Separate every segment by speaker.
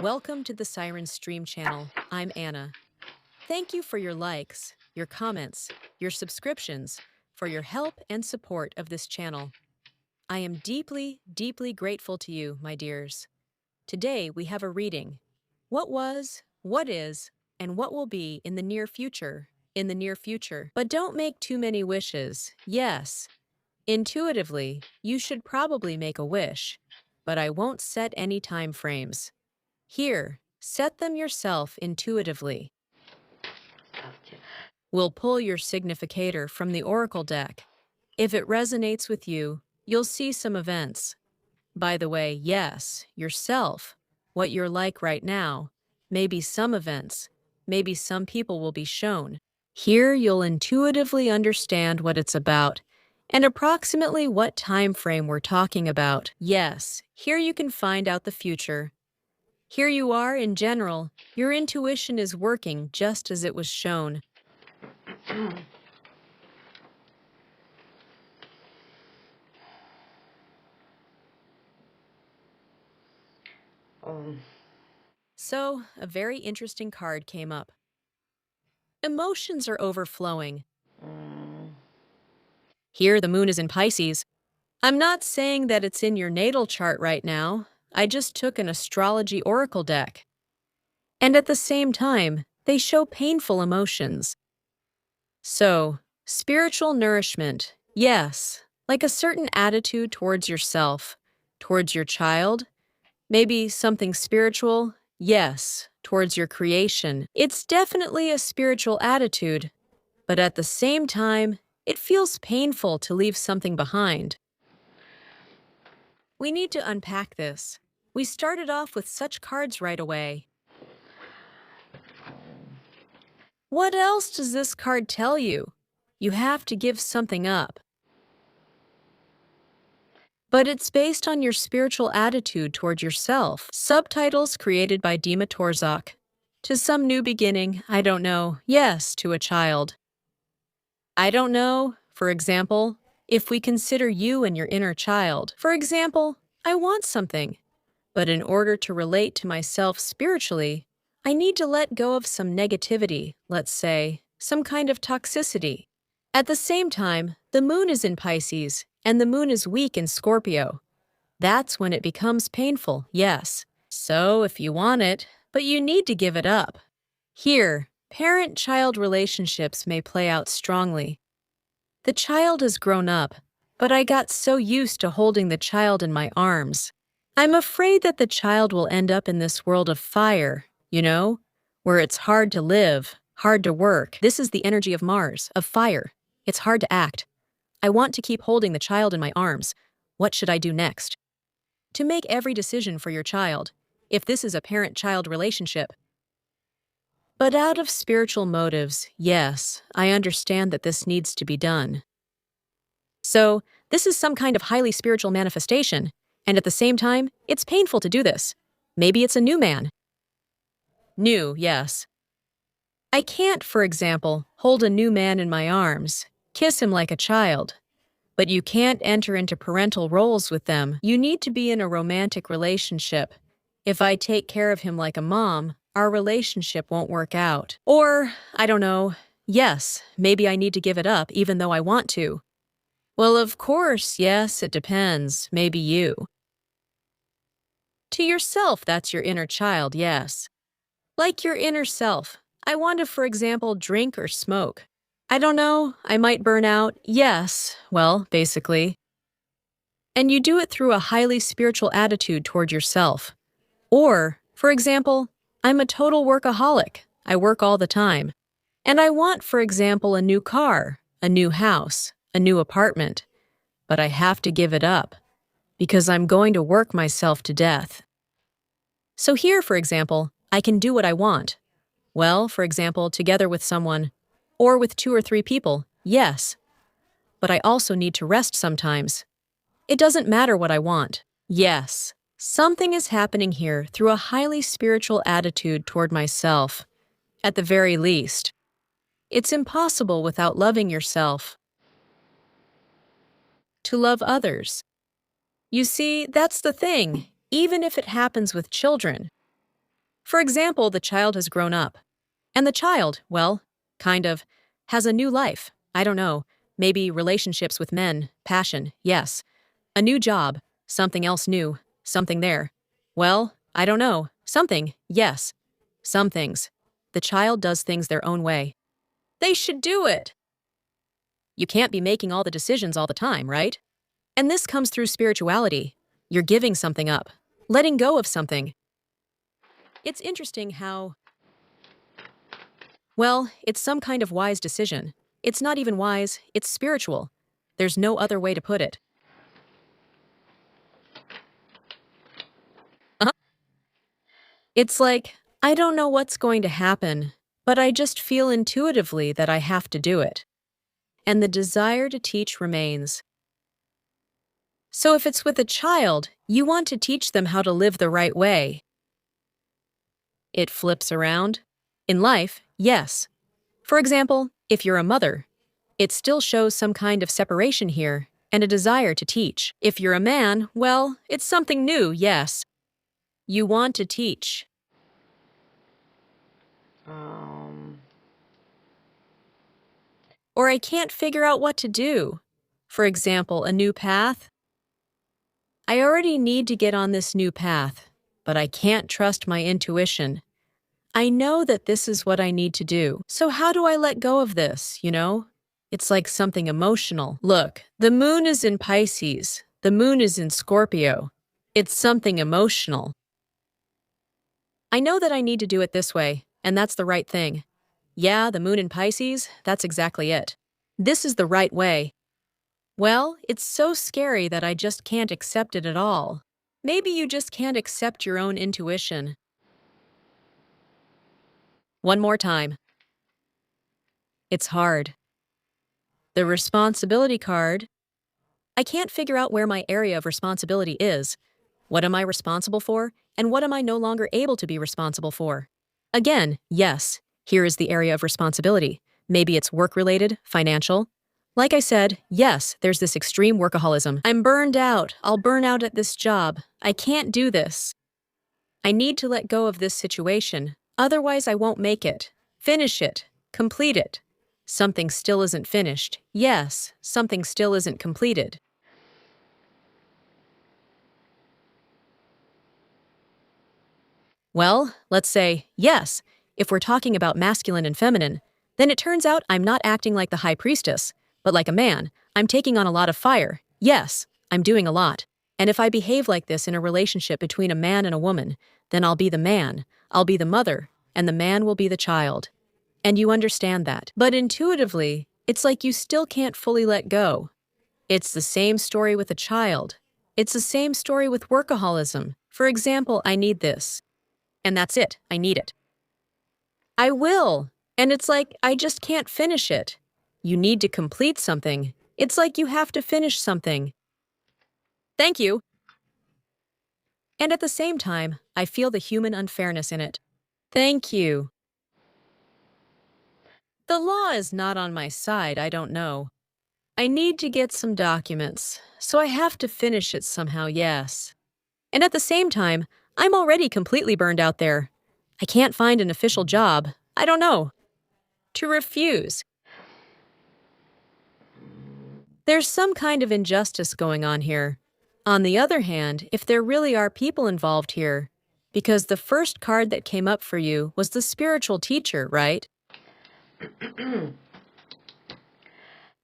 Speaker 1: Welcome to the Siren Stream channel. I'm Anna. Thank you for your likes, your comments, your subscriptions, for your help and support of this channel. I am deeply, deeply grateful to you, my dears. Today we have a reading. What was, what is, and what will be in the near future, But don't make too many wishes. Yes, intuitively, you should probably make a wish, but I won't set any time frames. Here, set them yourself intuitively. We'll pull your significator from the oracle deck. If it resonates with you, you'll see some events. By the way, yes, yourself, what you're like right now, maybe some events, maybe some people will be shown. Here you'll intuitively understand what it's about and approximately what time frame we're talking about. Yes, here you can find out the future. Here you are in general, your intuition is working just as it was shown. So, a very interesting card came up. Emotions are overflowing. Here, the moon is in Pisces. I'm not saying that it's in your natal chart right now. I just took an astrology oracle deck. And at the same time, they show painful emotions. So, spiritual nourishment, yes, like a certain attitude towards yourself, towards your child, maybe something spiritual, yes, towards your creation. It's definitely a spiritual attitude, but at the same time, it feels painful to leave something behind. We need to unpack this. We started off with such cards right away. What else does this card tell you? You have to give something up. But it's based on your spiritual attitude toward yourself. Subtitles created by Dima Torzak. To some new beginning, I don't know. Yes, to a child. I don't know, for example, if we consider you and your inner child. For example, I want something. But in order to relate to myself spiritually, I need to let go of some negativity, let's say, some kind of toxicity. At the same time, the moon is in Pisces, and the moon is weak in Scorpio. That's when it becomes painful, yes. So if you want it, but you need to give it up. Here, parent-child relationships may play out strongly. The child has grown up, but I got so used to holding the child in my arms. I'm afraid that the child will end up in this world of fire, where it's hard to live, hard to work. This is the energy of Mars, of fire. It's hard to act. I want to keep holding the child in my arms. What should I do next? To make every decision for your child, if this is a parent-child relationship. But out of spiritual motives, yes, I understand that this needs to be done. So, this is some kind of highly spiritual manifestation, and at the same time, it's painful to do this. Maybe it's a new man. New, yes. I can't, for example, hold a new man in my arms, kiss him like a child. But you can't enter into parental roles with them. You need to be in a romantic relationship. If I take care of him like a mom, our relationship won't work out. Or, I don't know, yes, maybe I need to give it up even though I want to. Well, of course, yes, it depends. Maybe you. To yourself, that's your inner child, yes. Like your inner self. I want to, for example, drink or smoke. I don't know, I might burn out. Yes, well, basically. And you do it through a highly spiritual attitude toward yourself. Or, for example, I'm a total workaholic. I work all the time. And I want, for example, a new car, a new house, a new apartment. But I have to give it up because I'm going to work myself to death. So here, for example, I can do what I want. Well, for example, together with someone, or with 2 or 3 people, yes. But I also need to rest sometimes. It doesn't matter what I want. Yes, something is happening here through a highly spiritual attitude toward myself, at the very least. It's impossible without loving yourself. To love others. You see, that's the thing, even if it happens with children. For example, the child has grown up. And the child, well, kind of, has a new life. I don't know. Maybe relationships with men, passion, yes. A new job, something else new, something there. Well, I don't know. Something, yes. Some things. The child does things their own way. They should do it. You can't be making all the decisions all the time, right? And this comes through spirituality. You're giving something up, letting go of something. It's interesting how, well, it's some kind of wise decision. It's not even wise, it's spiritual. There's no other way to put it. Uh-huh. It's like, I don't know what's going to happen, but I just feel intuitively that I have to do it. And the desire to teach remains. So if it's with a child, you want to teach them how to live the right way. It flips around. In life, yes. For example, if you're a mother, it still shows some kind of separation here and a desire to teach. If you're a man, well, it's something new, yes. You want to teach. Or I can't figure out what to do. For example, a new path. I already need to get on this new path, but I can't trust my intuition. I know that this is what I need to do. So how do I let go of this, you know? It's like something emotional. Look, the moon is in Pisces. The moon is in Scorpio. It's something emotional. I know that I need to do it this way, and that's the right thing. Yeah, the moon in Pisces, that's exactly it. This is the right way. Well, it's so scary that I just can't accept it at all. Maybe you just can't accept your own intuition. One more time. It's hard. The responsibility card. I can't figure out where my area of responsibility is. What am I responsible for, and what am I no longer able to be responsible for? Again, yes, here is the area of responsibility. Maybe it's work-related, financial. Like I said, yes, there's this extreme workaholism. I'm burned out. I'll burn out at this job. I can't do this. I need to let go of this situation. Otherwise, I won't make it. Finish it. Complete it. Something still isn't finished. Yes, something still isn't completed. Well, let's say, yes, if we're talking about masculine and feminine, then it turns out I'm not acting like the high priestess, but like a man. I'm taking on a lot of fire. Yes, I'm doing a lot. And if I behave like this in a relationship between a man and a woman, then I'll be the man, I'll be the mother, and the man will be the child. And you understand that. But intuitively, it's like you still can't fully let go. It's the same story with a child. It's the same story with workaholism. For example, I need this. And that's it. I need it. I will. And it's like, I just can't finish it. You need to complete something. It's like you have to finish something. Thank you. And at the same time, I feel the human unfairness in it. Thank you. The law is not on my side, I don't know. I need to get some documents, so I have to finish it somehow, yes. And at the same time, I'm already completely burned out there. I can't find an official job. I don't know. To refuse. There's some kind of injustice going on here. On the other hand, if there really are people involved here, because the first card that came up for you was the spiritual teacher, right?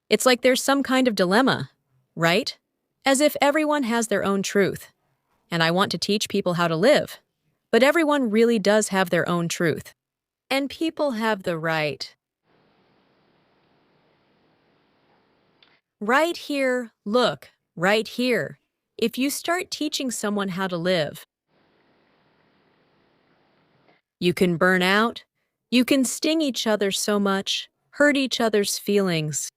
Speaker 1: It's like there's some kind of dilemma, right? As if everyone has their own truth. And I want to teach people how to live. But everyone really does have their own truth. And people have the right. Right here, look, right here. If you start teaching someone how to live, you can burn out. You can sting each other so much, hurt each other's feelings,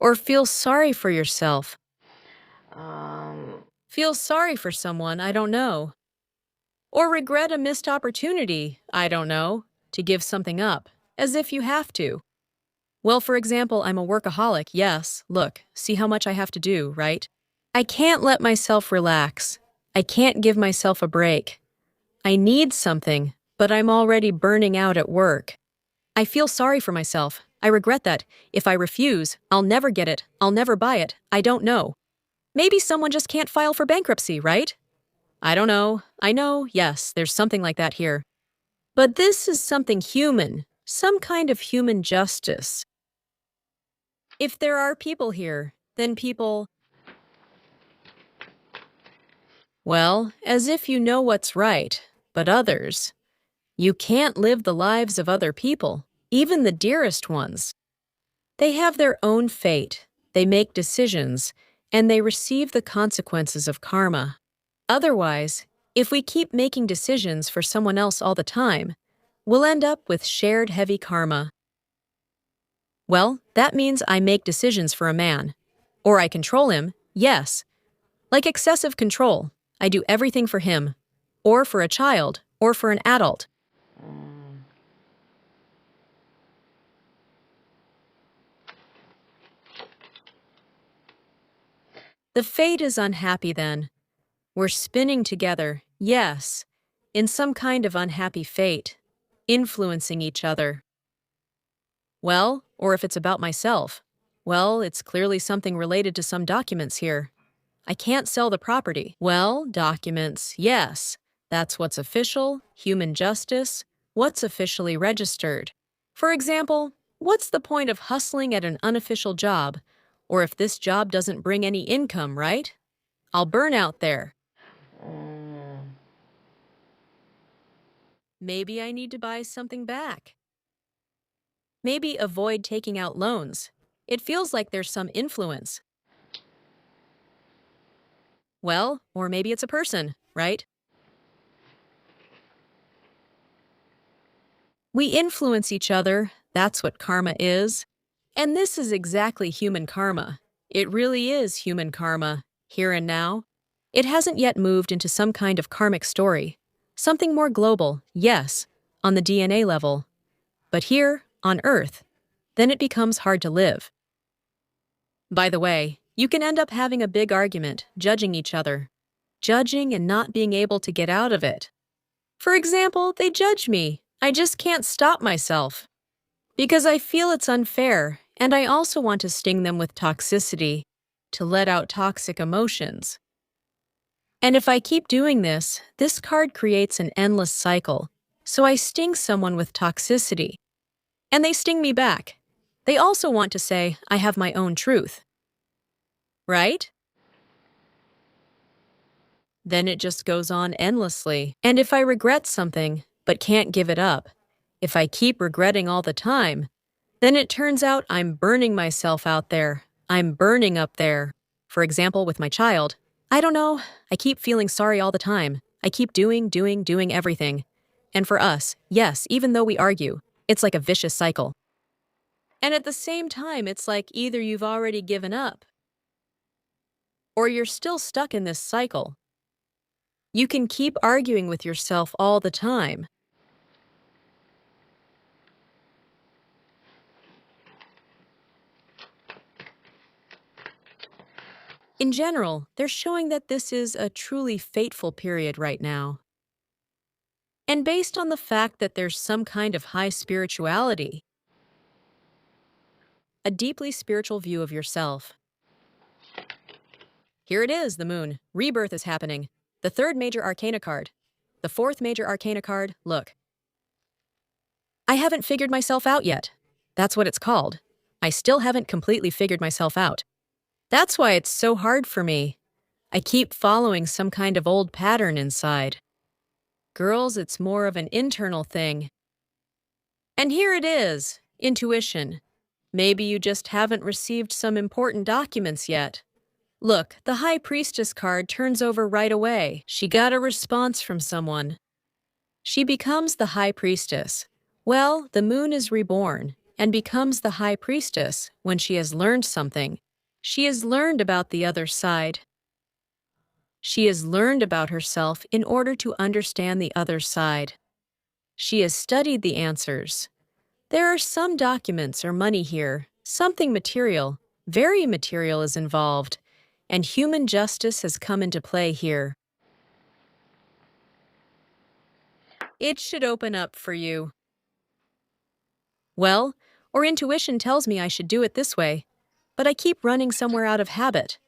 Speaker 1: or feel sorry for yourself. Feel sorry for someone, I don't know. Or regret a missed opportunity, I don't know, to give something up, as if you have to. Well, for example, I'm a workaholic, yes, look, see how much I have to do, right? I can't let myself relax. I can't give myself a break. I need something, but I'm already burning out at work. I feel sorry for myself. I regret that. If I refuse, I'll never get it. I'll never buy it. I don't know. Maybe someone just can't file for bankruptcy, right? I don't know. I know, yes, there's something like that here. But this is something human, some kind of human justice. If there are people here, then people, well, as if you know what's right, but others. You can't live the lives of other people, even the dearest ones. They have their own fate, they make decisions, and they receive the consequences of karma. Otherwise, if we keep making decisions for someone else all the time, we'll end up with shared heavy karma. Well, that means I make decisions for a man. Or I control him, yes. Like excessive control, I do everything for him. Or for a child, or for an adult. The fate is unhappy then. We're spinning together, yes, in some kind of unhappy fate, influencing each other. Well, or if it's about myself, well, it's clearly something related to some documents here. I can't sell the property. Well, documents, yes. That's what's official, human justice, what's officially registered. For example, what's the point of hustling at an unofficial job? Or if this job doesn't bring any income, right? I'll burn out there. Maybe I need to buy something back. Maybe avoid taking out loans. It feels like there's some influence. Well, or maybe it's a person, right? We influence each other, that's what karma is. And this is exactly human karma. It really is human karma, here and now. It hasn't yet moved into some kind of karmic story. Something more global, yes, on the DNA level. But here, on Earth, then it becomes hard to live. By the way, you can end up having a big argument, judging each other. Judging and not being able to get out of it. For example, they judge me. I just can't stop myself. Because I feel it's unfair, and I also want to sting them with toxicity, to let out toxic emotions. And if I keep doing this card creates an endless cycle. So I sting someone with toxicity. And they sting me back. They also want to say, I have my own truth. Right? Then it just goes on endlessly. And if I regret something, but can't give it up, if I keep regretting all the time, then it turns out I'm burning myself out there. I'm burning up there. For example, with my child, I don't know, I keep feeling sorry all the time. I keep doing everything. And for us, yes, even though we argue, it's like a vicious cycle. And at the same time, it's like either you've already given up, or you're still stuck in this cycle. You can keep arguing with yourself all the time. In general, they're showing that this is a truly fateful period right now. And based on the fact that there's some kind of high spirituality, a deeply spiritual view of yourself. Here it is, the moon. Rebirth is happening. The third major arcana card. The fourth major arcana card, look. I haven't figured myself out yet. That's what it's called. I still haven't completely figured myself out. That's why it's so hard for me. I keep following some kind of old pattern inside. Girls, it's more of an internal thing. And here it is, intuition. Maybe you just haven't received some important documents yet. Look, the High Priestess card turns over right away. She got a response from someone. She becomes the High Priestess. Well, the moon is reborn and becomes the High Priestess when she has learned something. She has learned about the other side. She has learned about herself in order to understand the other side. She has studied the answers. There are some documents or money here, something material, very material is involved, and human justice has come into play here. It should open up for you. Well, or intuition tells me I should do it this way, but I keep running somewhere out of habit,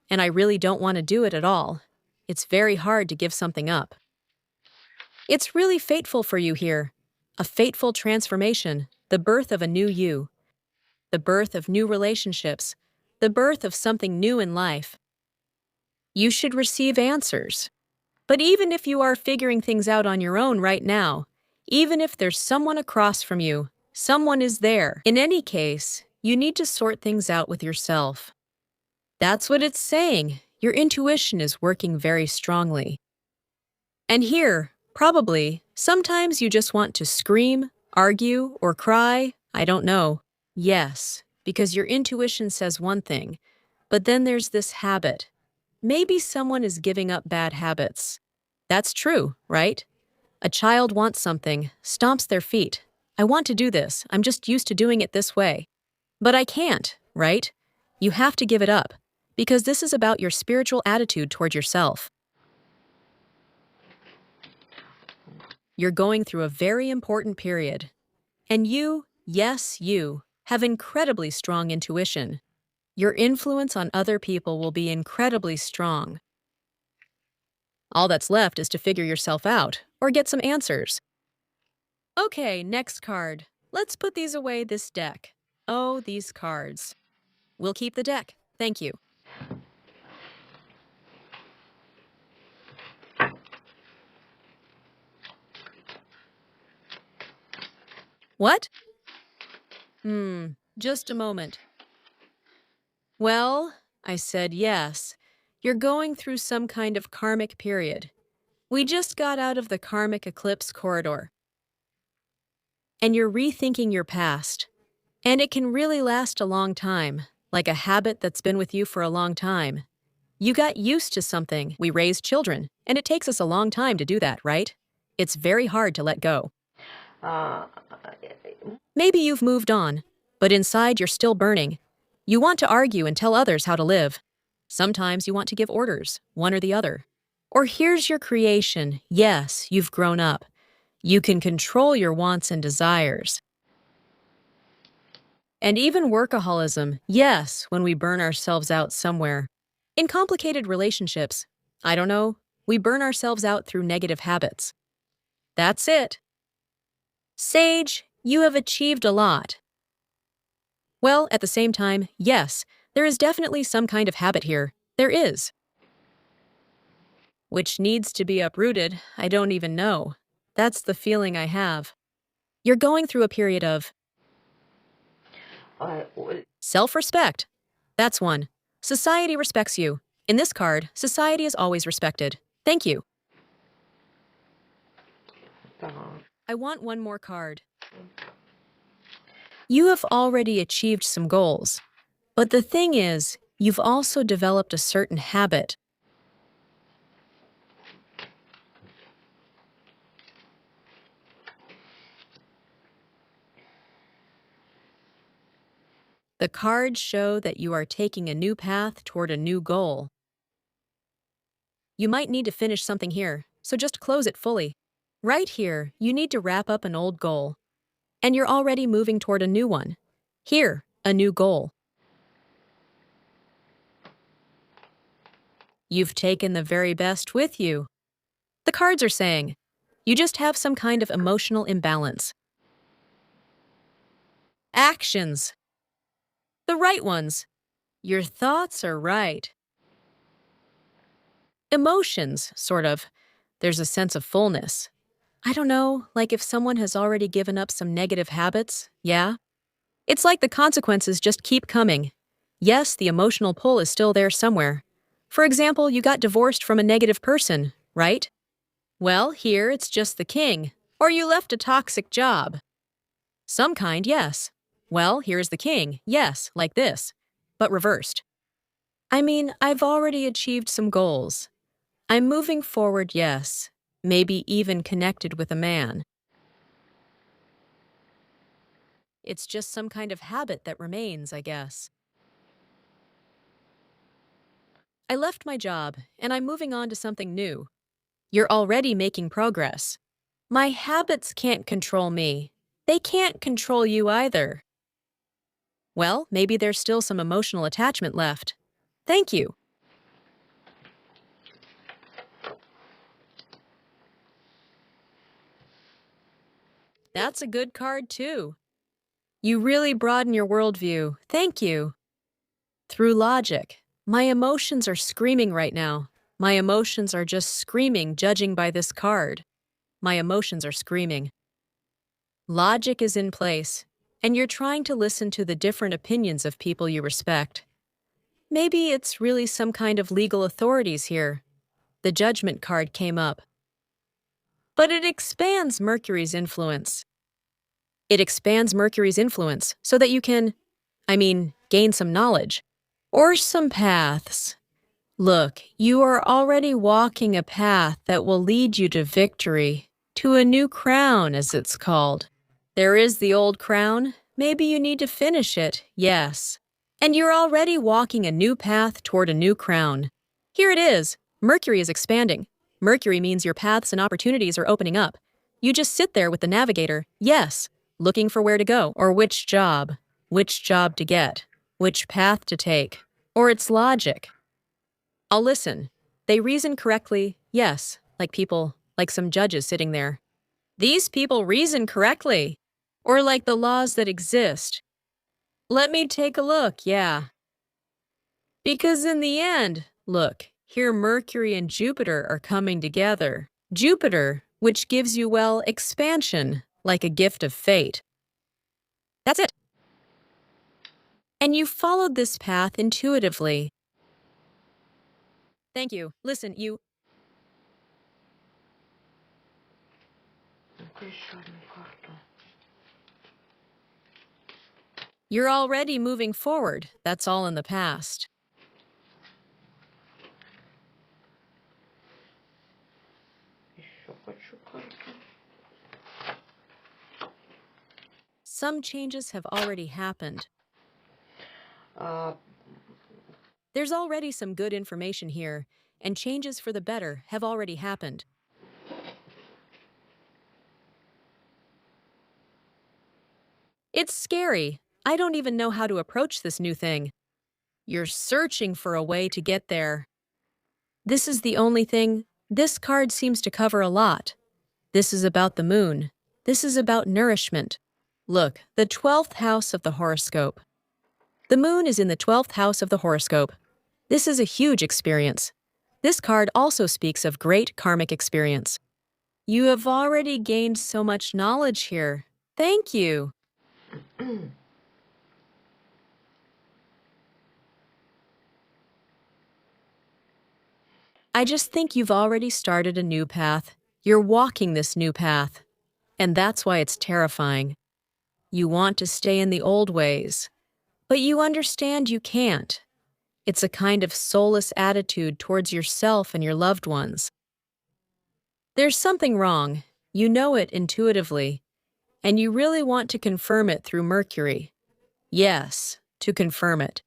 Speaker 1: and I really don't want to do it at all. It's very hard to give something up. It's really fateful for you here. A fateful transformation, the birth of a new you, the birth of new relationships, the birth of something new in life. You should receive answers. But even if you are figuring things out on your own right now, even if there's someone across from you, someone is there. In any case, you need to sort things out with yourself. That's what it's saying. Your intuition is working very strongly. And here, probably, sometimes you just want to scream, argue, or cry. I don't know. Yes, because your intuition says one thing, but then there's this habit. Maybe someone is giving up bad habits. That's true, right? A child wants something, stomps their feet. I want to do this. I'm just used to doing it this way. But I can't, right? You have to give it up, because this is about your spiritual attitude toward yourself. You're going through a very important period. And you, yes, you, have incredibly strong intuition. Your influence on other people will be incredibly strong. All that's left is to figure yourself out, or get some answers. Okay, next card. Let's put these away this deck. Oh, these cards. We'll keep the deck. Thank you. What? Just a moment. Well, I said yes. You're going through some kind of karmic period. We just got out of the karmic eclipse corridor. And you're rethinking your past. And it can really last a long time, like a habit that's been with you for a long time. You got used to something. We raise children, and it takes us a long time to do that, right? It's very hard to let go. Maybe you've moved on, but inside you're still burning. You want to argue and tell others how to live. Sometimes you want to give orders, one or the other. Or here's your creation. Yes, you've grown up. You can control your wants and desires. And even workaholism, yes, when we burn ourselves out somewhere. In complicated relationships, I don't know, we burn ourselves out through negative habits. That's it. Sage, you have achieved a lot. Well, at the same time, yes, there is definitely some kind of habit here. There is. Which needs to be uprooted, I don't even know. That's the feeling I have. You're going through a period of self-respect. That's one. Society respects you. In this card, society is always respected. Thank you. I want one more card. You have already achieved some goals. But the thing is, you've also developed a certain habit. The cards show that you are taking a new path toward a new goal. You might need to finish something here, so just close it fully. Right here, you need to wrap up an old goal. And you're already moving toward a new one. Here, a new goal. You've taken the very best with you. The cards are saying, you just have some kind of emotional imbalance. Actions. The right ones. Your thoughts are right. Emotions, sort of. There's a sense of fullness. I don't know, like if someone has already given up some negative habits, yeah? It's like the consequences just keep coming. Yes, the emotional pull is still there somewhere. For example, you got divorced from a negative person, right? Well, here it's just the king. Or you left a toxic job. Some kind, yes. Well, here's the king, yes, like this. But reversed. I mean, I've already achieved some goals. I'm moving forward, yes. Maybe even connected with a man. It's just some kind of habit that remains, I guess. I left my job, and I'm moving on to something new. You're already making progress. My habits can't control me. They can't control you either. Well, maybe there's still some emotional attachment left. Thank you. That's a good card, too. You really broaden your worldview. Thank you. Through logic. My emotions are screaming right now. My emotions are just screaming, judging by this card. My emotions are screaming. Logic is in place, and you're trying to listen to the different opinions of people you respect. Maybe it's really some kind of legal authorities here. The judgment card came up. But it expands Mercury's influence. It expands Mercury's influence so that you can, gain some knowledge. Or some paths. Look, you are already walking a path that will lead you to victory, to a new crown, as it's called. There is the old crown. Maybe you need to finish it, yes. And you're already walking a new path toward a new crown. Here it is. Mercury is expanding. Mercury means your paths and opportunities are opening up. You just sit there with the navigator, yes, looking for where to go, or which job to get, which path to take, or its logic. I'll listen. They reason correctly, yes, like some judges sitting there. These people reason correctly, or like the laws that exist. Let me take a look, yeah. Because in the end, look, here Mercury and Jupiter are coming together. Jupiter, which gives you, well, expansion, like a gift of fate. That's it. And you followed this path intuitively. Thank you. Listen, you're already moving forward. That's all in the past. Some changes have already happened. There's already some good information here, and changes for the better have already happened. It's scary. I don't even know how to approach this new thing. You're searching for a way to get there. This is the only thing. This card seems to cover a lot. This is about the moon. This is about nourishment. Look, the 12th house of the horoscope. The moon is in the 12th house of the horoscope. This is a huge experience. This card also speaks of great karmic experience. You have already gained so much knowledge here. Thank you. I just think you've already started a new path. You're walking this new path. And that's why it's terrifying. You want to stay in the old ways, but you understand you can't. It's a kind of soulless attitude towards yourself and your loved ones. There's something wrong. You know it intuitively, and you really want to confirm it through Mercury. Yes, to confirm it.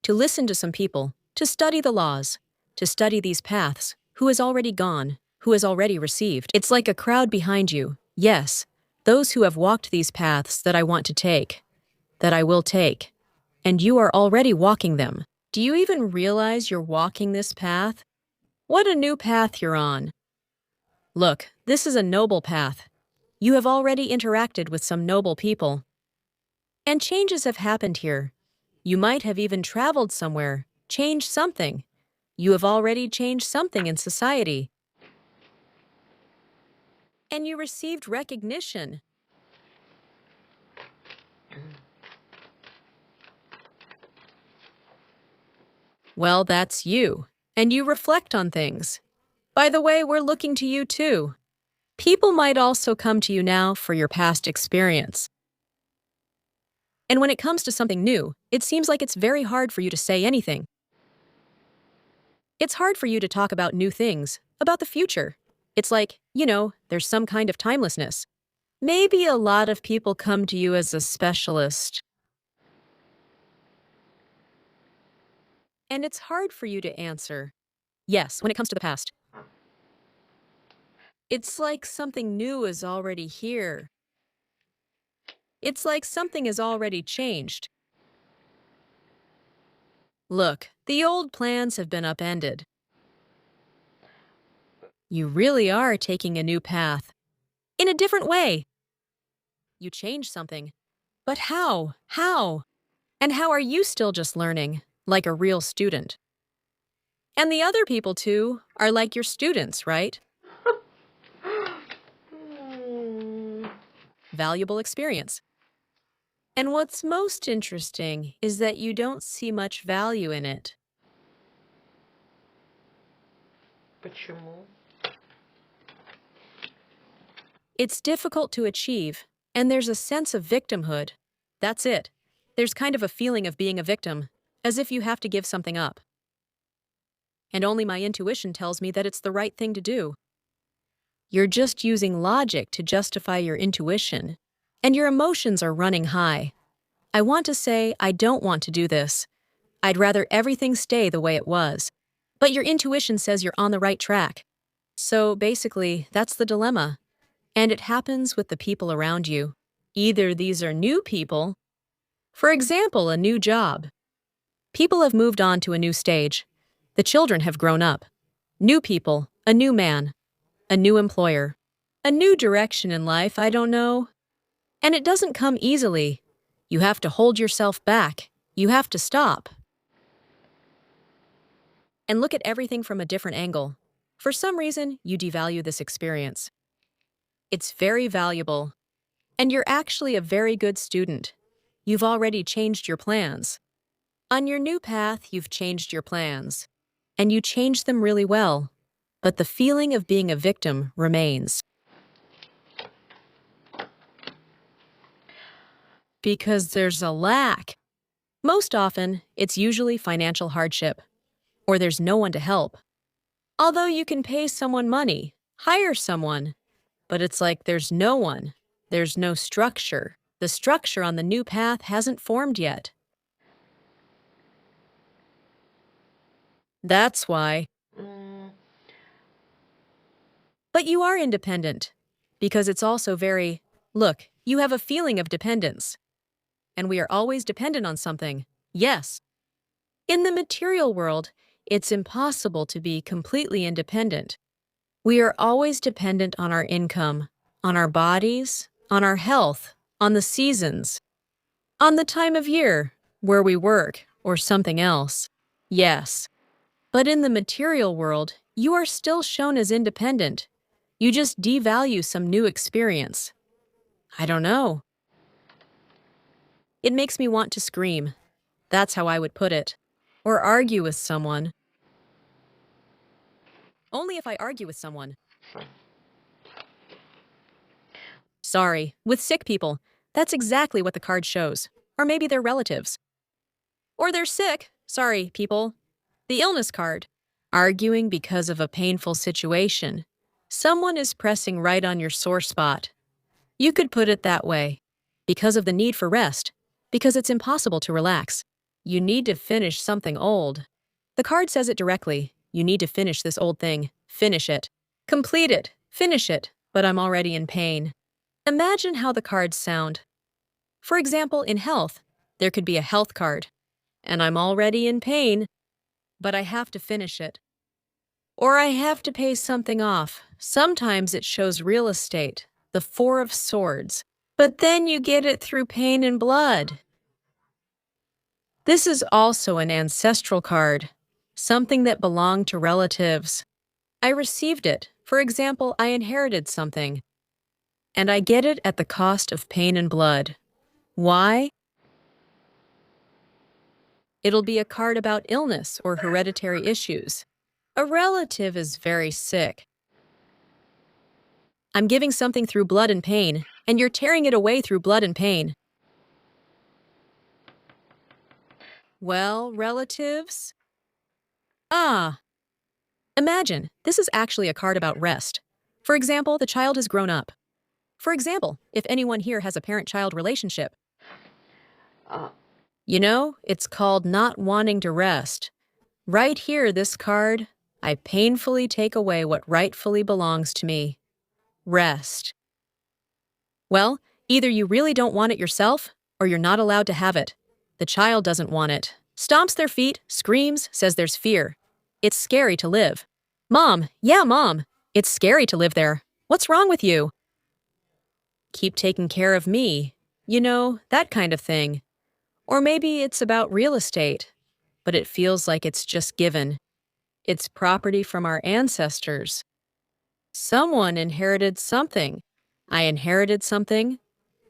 Speaker 1: To listen to some people, to study the laws, to study these paths, who has already gone, who has already received. It's like a crowd behind you. Yes, those who have walked these paths that I want to take, that I will take. And you are already walking them. Do you even realize you're walking this path? What a new path you're on. Look, this is a noble path. You have already interacted with some noble people. And changes have happened here. You might have even traveled somewhere, changed something. You have already changed something in society. And you received recognition. Well, that's you. And you reflect on things. By the way, we're looking to you too. People might also come to you now for your past experience. And when it comes to something new, it seems like it's very hard for you to say anything. It's hard for you to talk about new things, about the future. It's like, there's some kind of timelessness. Maybe a lot of people come to you as a specialist. And it's hard for you to answer. Yes, when it comes to the past. It's like something new is already here. It's like something is already changed. Look, the old plans have been upended. You really are taking a new path. In a different way. You changed something. But how? How? And how are you still just learning, like a real student? And the other people, too, are like your students, right? Valuable experience. And what's most interesting is that you don't see much value in it.
Speaker 2: Почему?
Speaker 1: It's difficult to achieve, and there's a sense of victimhood. That's it. There's kind of a feeling of being a victim, as if you have to give something up. And only my intuition tells me that it's the right thing to do. You're just using logic to justify your intuition, and your emotions are running high. I want to say I don't want to do this. I'd rather everything stay the way it was. But your intuition says you're on the right track. So basically, that's the dilemma. And it happens with the people around you. Either these are new people, for example, a new job. People have moved on to a new stage. The children have grown up. New people, a new man, a new employer, a new direction in life, I don't know. And it doesn't come easily. You have to hold yourself back. You have to stop. And look at everything from a different angle. For some reason, you devalue this experience. It's very valuable. And you're actually a very good student. You've already changed your plans. On your new path, you've changed your plans. And you changed them really well. But the feeling of being a victim remains. Because there's a lack. Most often, it's usually financial hardship. Or there's no one to help. Although you can pay someone money, hire someone. But it's like there's no one. There's no structure. The structure on the new path hasn't formed yet. That's why. But you are independent. Because it's also very, look, you have a feeling of dependence. And we are always dependent on something. Yes. In the material world, it's impossible to be completely independent. We are always dependent on our income, on our bodies, on our health, on the seasons, on the time of year, where we work, or something else. Yes. But in the material world, you are still shown as independent. You just devalue some new experience. I don't know. It makes me want to scream. That's how I would put it. Or argue with someone. Only if I argue with someone. Sorry, with sick people, that's exactly what the card shows. Or maybe they're relatives. Or they're sick. Sorry, people. The illness card. Arguing because of a painful situation. Someone is pressing right on your sore spot. You could put it that way. Because of the need for rest. Because it's impossible to relax. You need to finish something old. The card says it directly. You need to finish this old thing. Finish it. Complete it. Finish it. But I'm already in pain. Imagine how the cards sound. For example, in health, there could be a health card. And I'm already in pain, but I have to finish it. Or I have to pay something off. Sometimes it shows real estate, the Four of Swords. But then you get it through pain and blood. This is also an ancestral card, something that belonged to relatives. I received it. For example, I inherited something. And I get it at the cost of pain and blood. Why? It'll be a card about illness or hereditary issues. A relative is very sick. I'm giving something through blood and pain, and you're tearing it away through blood and pain. Well, relatives? Imagine, this is actually a card about rest. For example, the child has grown up. For example, if anyone here has a parent-child relationship. You know, it's called not wanting to rest. Right here, this card, I painfully take away what rightfully belongs to me. Rest. Well, either you really don't want it yourself, or you're not allowed to have it. The child doesn't want it. Stomps their feet, screams, says there's fear. It's scary to live. Mom, yeah, Mom. It's scary to live there. What's wrong with you? Keep taking care of me. You know, that kind of thing. Or maybe it's about real estate, but it feels like it's just given. It's property from our ancestors. Someone inherited something. I inherited something.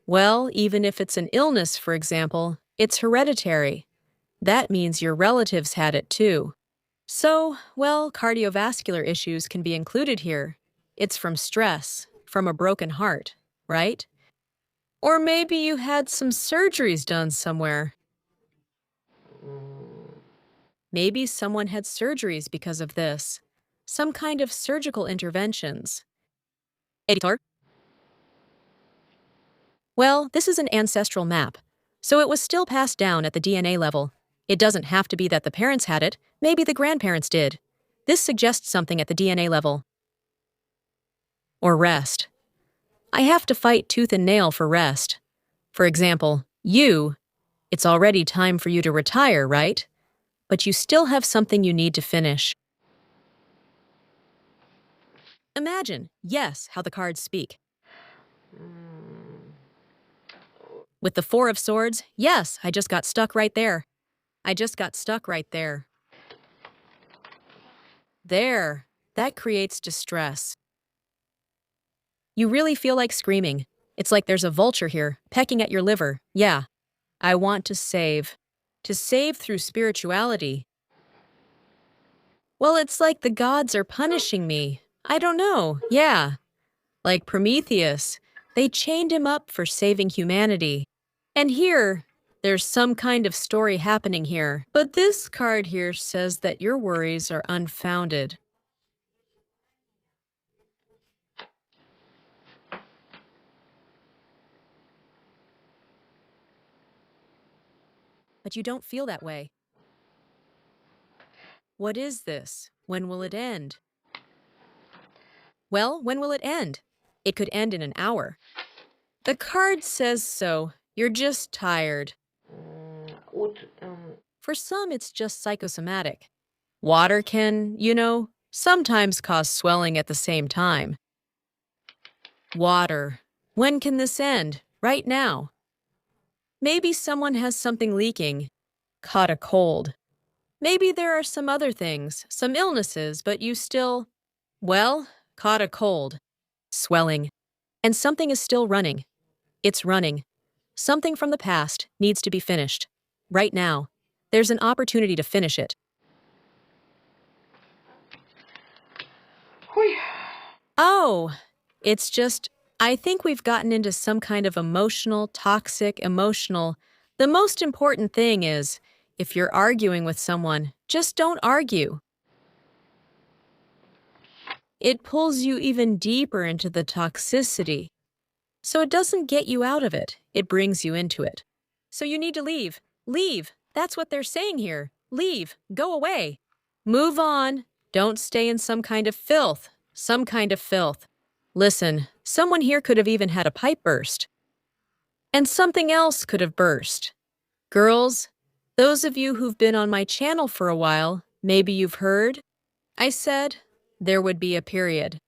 Speaker 1: Well, even if it's an illness, for example, it's hereditary. That means your relatives had it too. So, well, cardiovascular issues can be included here. It's from stress, from a broken heart, right? Or maybe you had some surgeries done somewhere. Maybe someone had surgeries because of this. Some kind of surgical interventions. Editor? Well, this is an ancestral map, so it was still passed down at the DNA level. It doesn't have to be that the parents had it, maybe the grandparents did. This suggests something at the DNA level. Or rest. I have to fight tooth and nail for rest. For example, it's already time for you to retire, right? But you still have something you need to finish. Imagine, yes, how the cards speak. With the Four of Swords, yes, I just got stuck right there. I just got stuck right there. There, that creates distress. You really feel like screaming. It's like there's a vulture here, pecking at your liver. Yeah, I want to save. To save through spirituality. Well, it's like the gods are punishing me. I don't know, yeah. Like Prometheus, they chained him up for saving humanity. And here, there's some kind of story happening here. But this card here says that your worries are unfounded. But you don't feel that way. What is this? When will it end? Well, when will it end? It could end in an hour. The card says so. You're just tired. For some, it's just psychosomatic. Water can, sometimes cause swelling at the same time. Water. When can this end? Right now. Maybe someone has something leaking. Caught a cold. Maybe there are some other things, some illnesses, but you still, caught a cold. Swelling. And something is still running. It's running. Something from the past needs to be finished. Right now. There's an opportunity to finish it. Oh, it's just, I think we've gotten into some kind of toxic emotional. The most important thing is, if you're arguing with someone, just don't argue. It pulls you even deeper into the toxicity. So it doesn't get you out of it, it brings you into it. So you need to leave. Leave. That's what they're saying here. Leave. Go away. Move on. Don't stay in some kind of filth. Some kind of filth. Listen, someone here could have even had a pipe burst. And something else could have burst. Girls, those of you who've been on my channel for a while, maybe you've heard. I said there would be a period.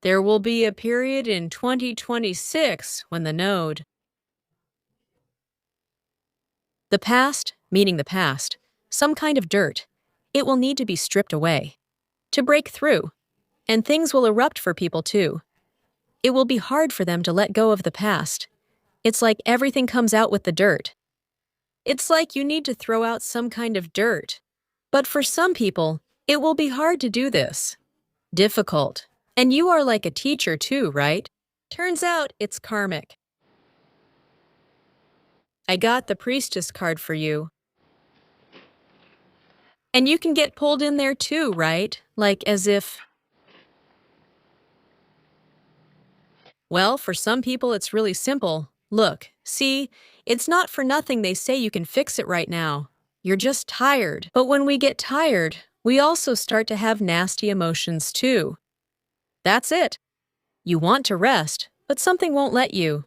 Speaker 1: There will be a period in 2026 when the node. The past, meaning the past, some kind of dirt, it will need to be stripped away. To break through. And things will erupt for people too. It will be hard for them to let go of the past. It's like everything comes out with the dirt. It's like you need to throw out some kind of dirt. But for some people, it will be hard to do this. Difficult. And you are like a teacher too, right? Turns out it's karmic. I got the priestess card for you. And you can get pulled in there too, right? Like as if... Well, for some people it's really simple. Look, see, it's not for nothing they say you can fix it right now. You're just tired. But when we get tired, we also start to have nasty emotions too. That's it. You want to rest, but something won't let you.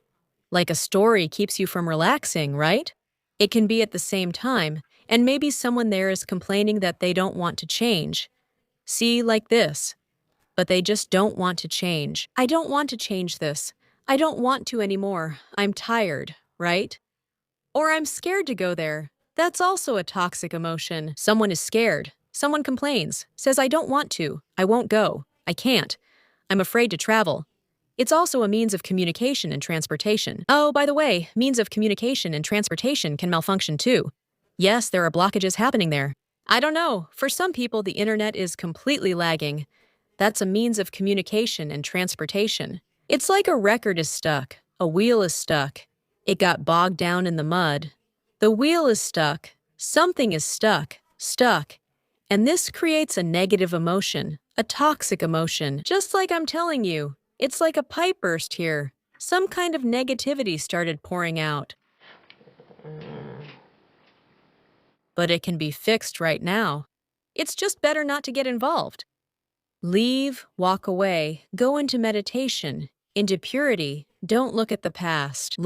Speaker 1: Like a story keeps you from relaxing, right? It can be at the same time, and maybe someone there is complaining that they don't want to change. See, like this. But they just don't want to change. I don't want to change this. I don't want to anymore. I'm tired, right? Or I'm scared to go there. That's also a toxic emotion. Someone is scared. Someone complains, says, I don't want to. I won't go. I can't. I'm afraid to travel. It's also a means of communication and transportation. Oh, by the way, means of communication and transportation can malfunction too. Yes, there are blockages happening there. I don't know. For some people, the internet is completely lagging. That's a means of communication and transportation. It's like a record is stuck. A wheel is stuck. It got bogged down in the mud. The wheel is stuck. Something is stuck. Stuck. And this creates a negative emotion, a toxic emotion, just like I'm telling you. It's like a pipe burst here. Some kind of negativity started pouring out. But it can be fixed right now. It's just better not to get involved. Leave, walk away, go into meditation, into purity. Don't look at the past.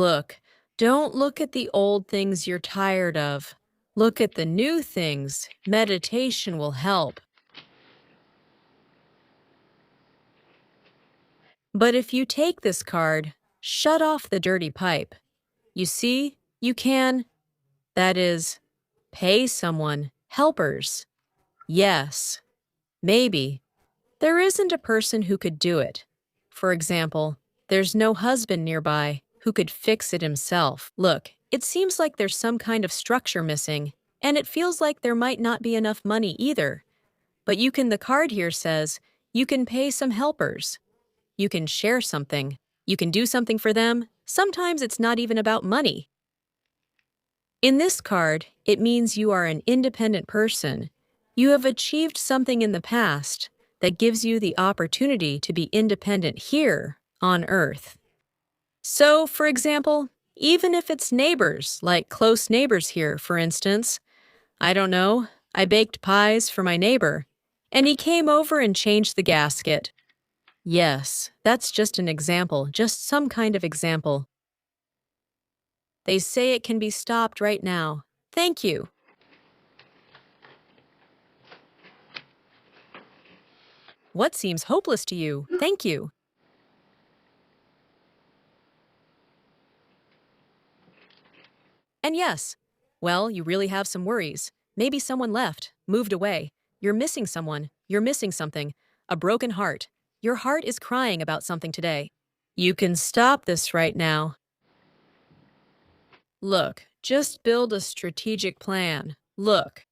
Speaker 1: Don't look at the old things you're tired of. Look at the new things. Meditation will help. But if you take this card, shut off the dirty pipe. You see, you can, that is, pay someone, helpers. Yes, maybe. There isn't a person who could do it. For example, there's no husband nearby who could fix it himself. Look, it seems like there's some kind of structure missing, and it feels like there might not be enough money either. But the card here says, you can pay some helpers. You can share something. You can do something for them. Sometimes it's not even about money. In this card, it means you are an independent person. You have achieved something in the past that gives you the opportunity to be independent here on Earth. So, for example, even if it's neighbors, like close neighbors here, for instance, I don't know, I baked pies for my neighbor, and he came over and changed the gasket. Yes, that's just an example, just some kind of example. They say it can be stopped right now. Thank you. What seems hopeless to you? Thank you. And yes, well, you really have some worries. Maybe someone left, moved away. You're missing someone. You're missing something. A broken heart. Your heart is crying about something today. You can stop this right now. Look, just build a strategic plan. Look.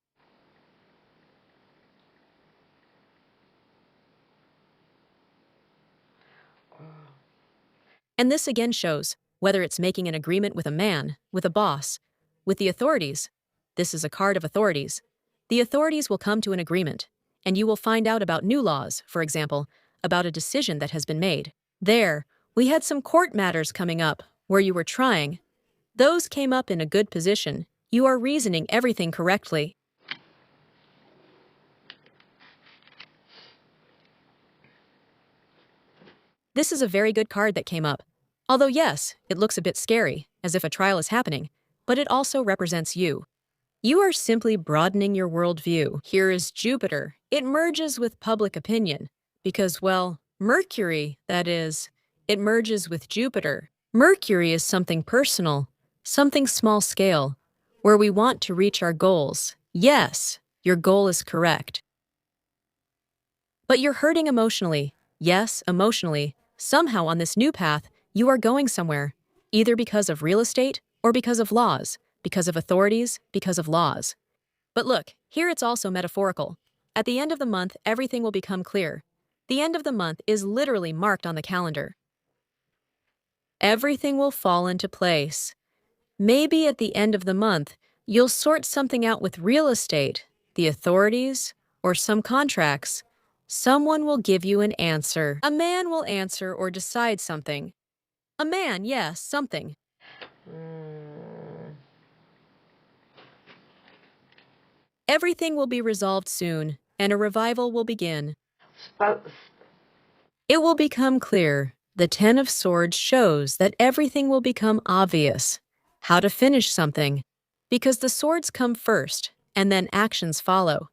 Speaker 1: And this again shows whether it's making an agreement with a man, with a boss, with the authorities. This is a card of authorities. The authorities will come to an agreement, and you will find out about new laws, for example, about a decision that has been made. There, we had some court matters coming up where you were trying. Those came up in a good position. You are reasoning everything correctly. This is a very good card that came up. Although yes, it looks a bit scary, as if a trial is happening, but it also represents you. You are simply broadening your worldview. Here is Jupiter. It merges with public opinion. Because, well, Mercury, that is, it merges with Jupiter. Mercury is something personal, something small scale, where we want to reach our goals. Yes, your goal is correct. But you're hurting emotionally. Yes, emotionally. Somehow on this new path, you are going somewhere, either because of real estate or because of laws, because of authorities, because of laws. But look, here it's also metaphorical. At the end of the month, everything will become clear. The end of the month is literally marked on the calendar. Everything will fall into place. Maybe at the end of the month, you'll sort something out with real estate, the authorities, or some contracts. Someone will give you an answer. A man will answer or decide something. A man, yes, something. Everything will be resolved soon, and a revival will begin.
Speaker 2: Sp-
Speaker 1: It will become clear. The Ten of Swords shows that everything will become obvious. How to finish something. Because the swords come first, and then actions follow.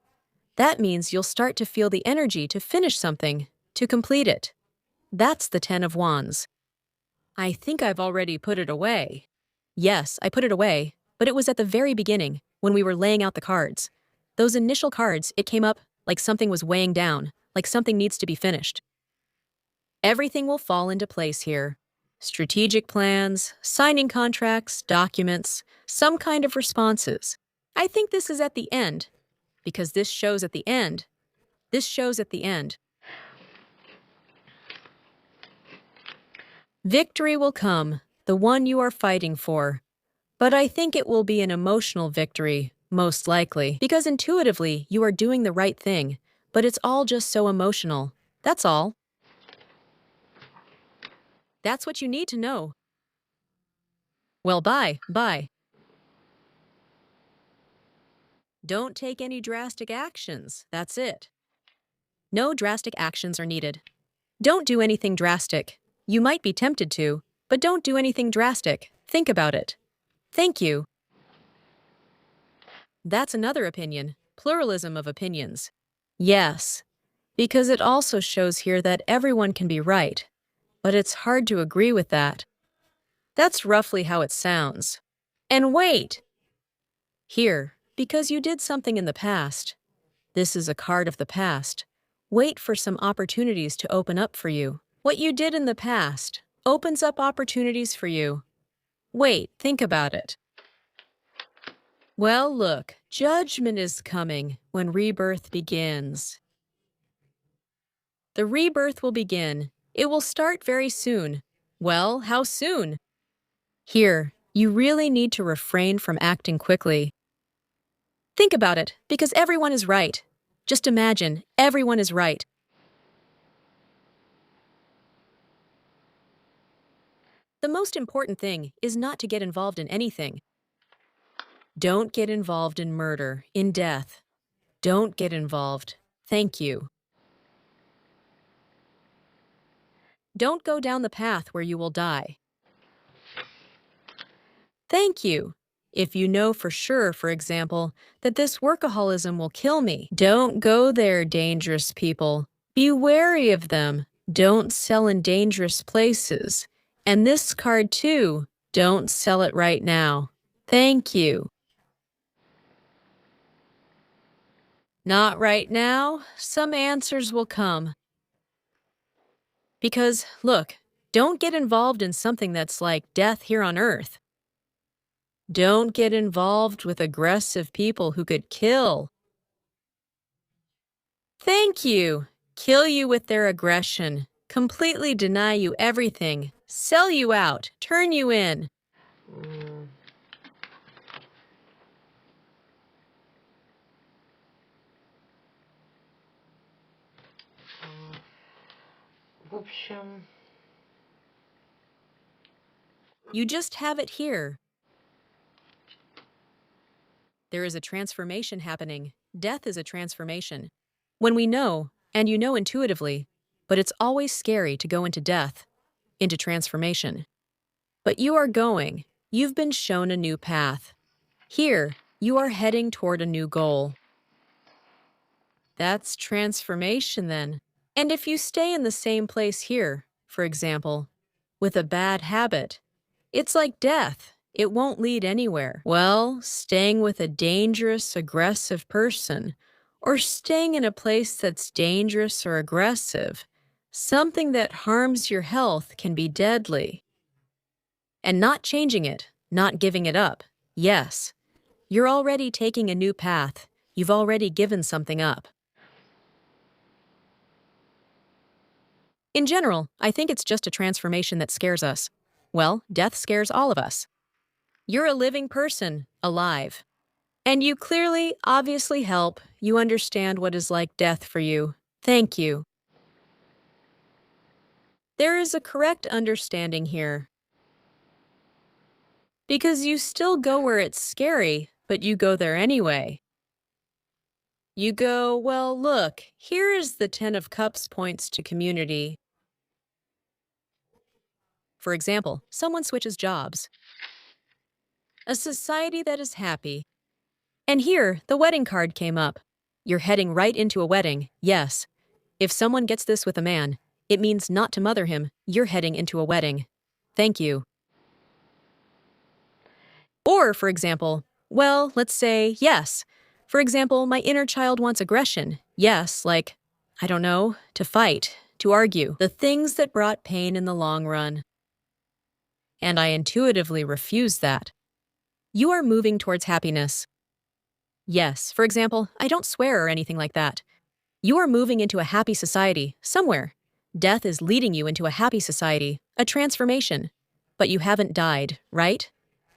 Speaker 1: That means you'll start to feel the energy to finish something, to complete it. That's the Ten of Wands. I think I've already put it away. Yes, I put it away, but it was at the very beginning, when we were laying out the cards. Those initial cards, it came up like something was weighing down, like something needs to be finished. Everything will fall into place here. Strategic plans, signing contracts, documents, some kind of responses. I think this is at the end, because this shows at the end. This shows at the end. Victory will come, the one you are fighting for. But I think it will be an emotional victory, most likely, because intuitively you are doing the right thing, but it's all just so emotional. That's all. That's what you need to know. Well, bye. Don't take any drastic actions, that's it. No drastic actions are needed. Don't do anything drastic. You might be tempted to, but don't do anything drastic. Think about it. Thank you. That's another opinion. Pluralism of opinions. Yes, because it also shows here that everyone can be right, but it's hard to agree with that. That's roughly how it sounds. And wait! Here, because you did something in the past. This is a card of the past. Wait for some opportunities to open up for you. What you did in the past opens up opportunities for you. Wait, think about it. Well, look, judgment is coming when rebirth begins. The rebirth will begin. It will start very soon. Well, how soon? Here, you really need to refrain from acting quickly. Think about it, because everyone is right. Just imagine, everyone is right. The most important thing is not to get involved in anything. Don't get involved in murder, in death. Don't get involved. Thank you. Don't go down the path where you will die. Thank you. If you know for sure, for example, that this workaholism will kill me, don't go there, dangerous people. Be wary of them. Don't sell in dangerous places. And this card too, don't sell it right now. Thank you. Not right now. Some answers will come. Because, look, don't get involved in something that's like death here on Earth. Don't get involved with aggressive people who could kill. Thank you. Kill you with their aggression. Completely deny you everything. Sell you out. Turn you in.
Speaker 2: В общем,
Speaker 1: You just have it here. There is a transformation happening. Death is a transformation. When we know, and you know intuitively, but it's always scary to go into death, into transformation. But you are going. You've been shown a new path. Here, you are heading toward a new goal. That's transformation then. And if you stay in the same place here, for example, with a bad habit, it's like death. It won't lead anywhere. Well, staying with a dangerous, aggressive person, or staying in a place that's dangerous or aggressive, something that harms your health can be deadly. And not changing it, not giving it up, yes. You're already taking a new path. You've already given something up. In general, I think it's just a transformation that scares us. Well, death scares all of us. You're a living person, alive. And you clearly, obviously help. You understand what is like death for you. Thank you. There is a correct understanding here. Because you still go where it's scary, but you go there anyway. You go, well, look, here is the Ten of Cups points to community. For example, someone switches jobs. A society that is happy. And here, the wedding card came up. You're heading right into a wedding, yes. If someone gets this with a man, it means not to mother him. You're heading into a wedding. Thank you. Or, for example, well, let's say yes. For example, my inner child wants aggression. Yes, like, I don't know, to fight, to argue, the things that brought pain in the long run. And I intuitively refuse that. You are moving towards happiness. Yes, for example, I don't swear or anything like that. You are moving into a happy society, somewhere. Death is leading you into a happy society, a transformation. But you haven't died, right?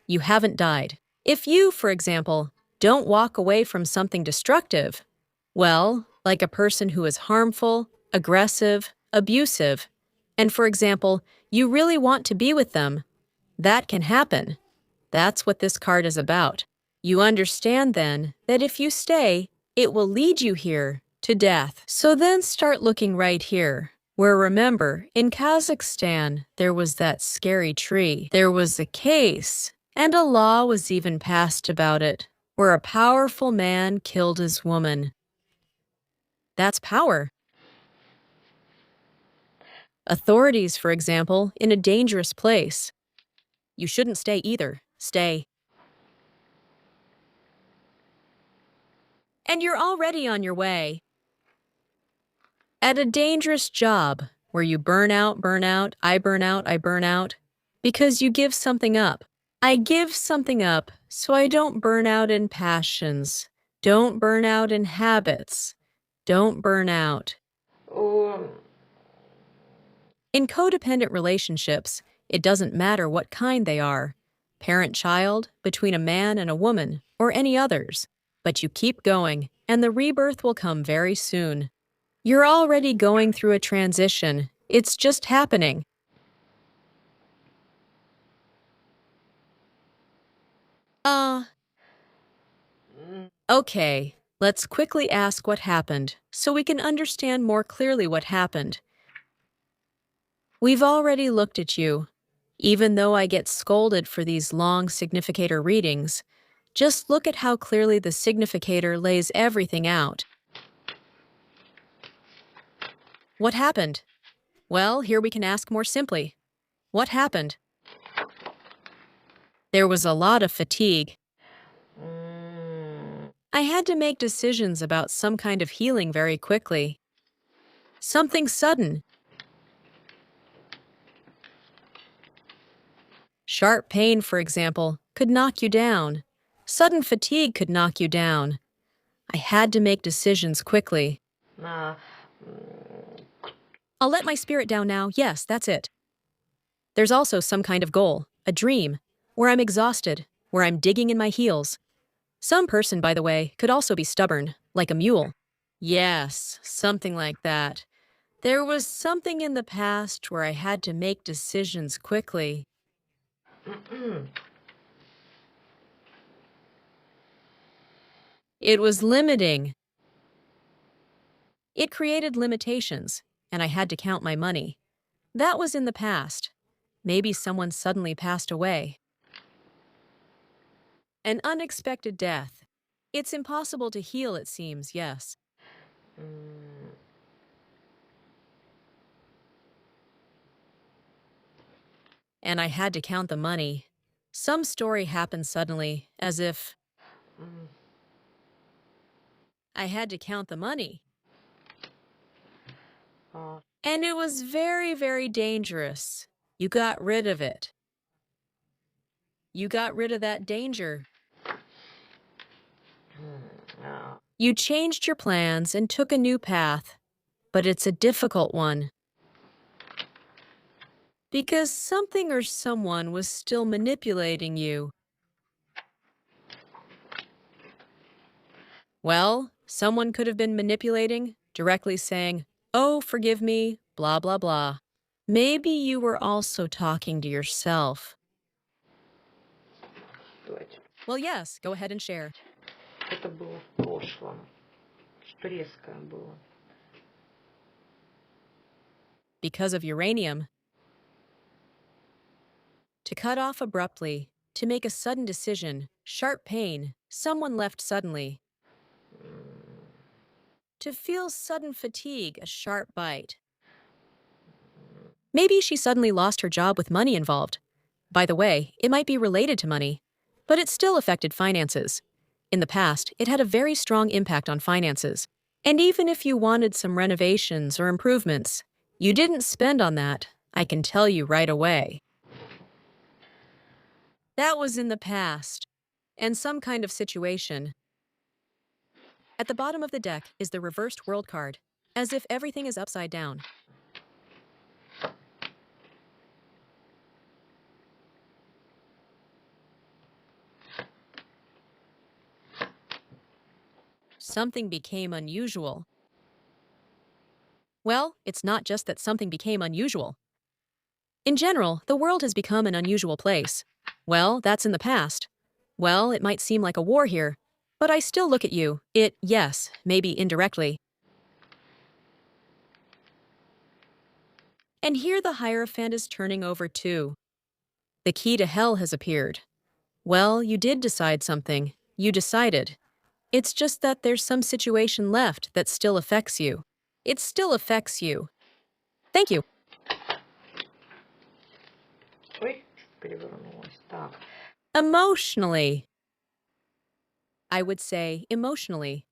Speaker 1: You haven't died. If you, for example, don't walk away from something destructive, well, like a person who is harmful, aggressive, abusive, and for example, you really want to be with them, that can happen. That's what this card is about. You understand then that if you stay, it will lead you here to death. So then start looking right here, where remember, in Kazakhstan, there was that scary tree. There was a case, and a law was even passed about it, where a powerful man killed his woman. That's power. Authorities, for example, in a dangerous place. You shouldn't stay either. Stay. And you're already on your way. At a dangerous job where you burn out, I burn out, I burn out, because you give something up. I give something up so I don't burn out in passions, don't burn out in habits, don't burn out.
Speaker 2: О,
Speaker 1: In codependent relationships, it doesn't matter what kind they are, parent-child, between a man and a woman, or any others. But you keep going, and the rebirth will come very soon. You're already going through a transition. It's just happening. Okay, let's quickly ask what happened, so we can understand more clearly what happened. We've already looked at you. Even though I get scolded for these long significator readings, just look at how clearly the significator lays everything out. What happened? Well, here we can ask more simply. What happened? There was a lot of fatigue. I had to make decisions about some kind of healing very quickly. Something sudden. Sharp pain, for example, could knock you down. Sudden fatigue could knock you down. I had to make decisions quickly.
Speaker 2: на,
Speaker 1: I'll let my spirit down now. Yes, that's it. There's also some kind of goal, a dream, where I'm exhausted, where I'm digging in my heels. Some person, by the way, could also be stubborn, like a mule. Yes, something like that. There was something in the past where I had to make decisions quickly. It was limiting. It created limitations, and I had to count my money. That was in the past. Maybe someone suddenly passed away. An unexpected death. It's impossible to heal, it seems, yes. And I had to count the money. Some story happened suddenly, as if I had to count the money.
Speaker 2: а,
Speaker 1: And it was very, very dangerous. You got rid of it. You got rid of that danger.
Speaker 2: а,
Speaker 1: You changed your plans and took a new path, but it's a difficult one. Because something or someone was still manipulating you. Well, someone could have been manipulating, directly saying, "Oh, forgive me, blah, blah, blah." Maybe you were also talking to yourself.
Speaker 2: давайте.
Speaker 1: Well, yes, go ahead and share.
Speaker 2: Это было в прошлом. Что резкое было.
Speaker 1: Because of uranium. To cut off abruptly, to make a sudden decision, sharp pain, someone left suddenly. To feel sudden fatigue, a sharp bite. Maybe she suddenly lost her job with money involved. By the way, it might be related to money, but it still affected finances. In the past, it had a very strong impact on finances. And even if you wanted some renovations or improvements, you didn't spend on that, I can tell you right away. That was in the past, and some kind of situation. At the bottom of the deck is the reversed world card, as if everything is upside down. Something became unusual. Well, it's not just that something became unusual. In general, the world has become an unusual place. Well, that's in the past. Well, it might seem like a war here, but I still look at you. Yes, maybe indirectly. And here the Hierophant is turning over too. The key to hell has appeared. Well, you did decide something. You decided. It's just that there's some situation left that still affects you. It still affects you. Thank you.
Speaker 2: Ой, перевернулась. Так.
Speaker 1: Emotionally. I would say emotionally.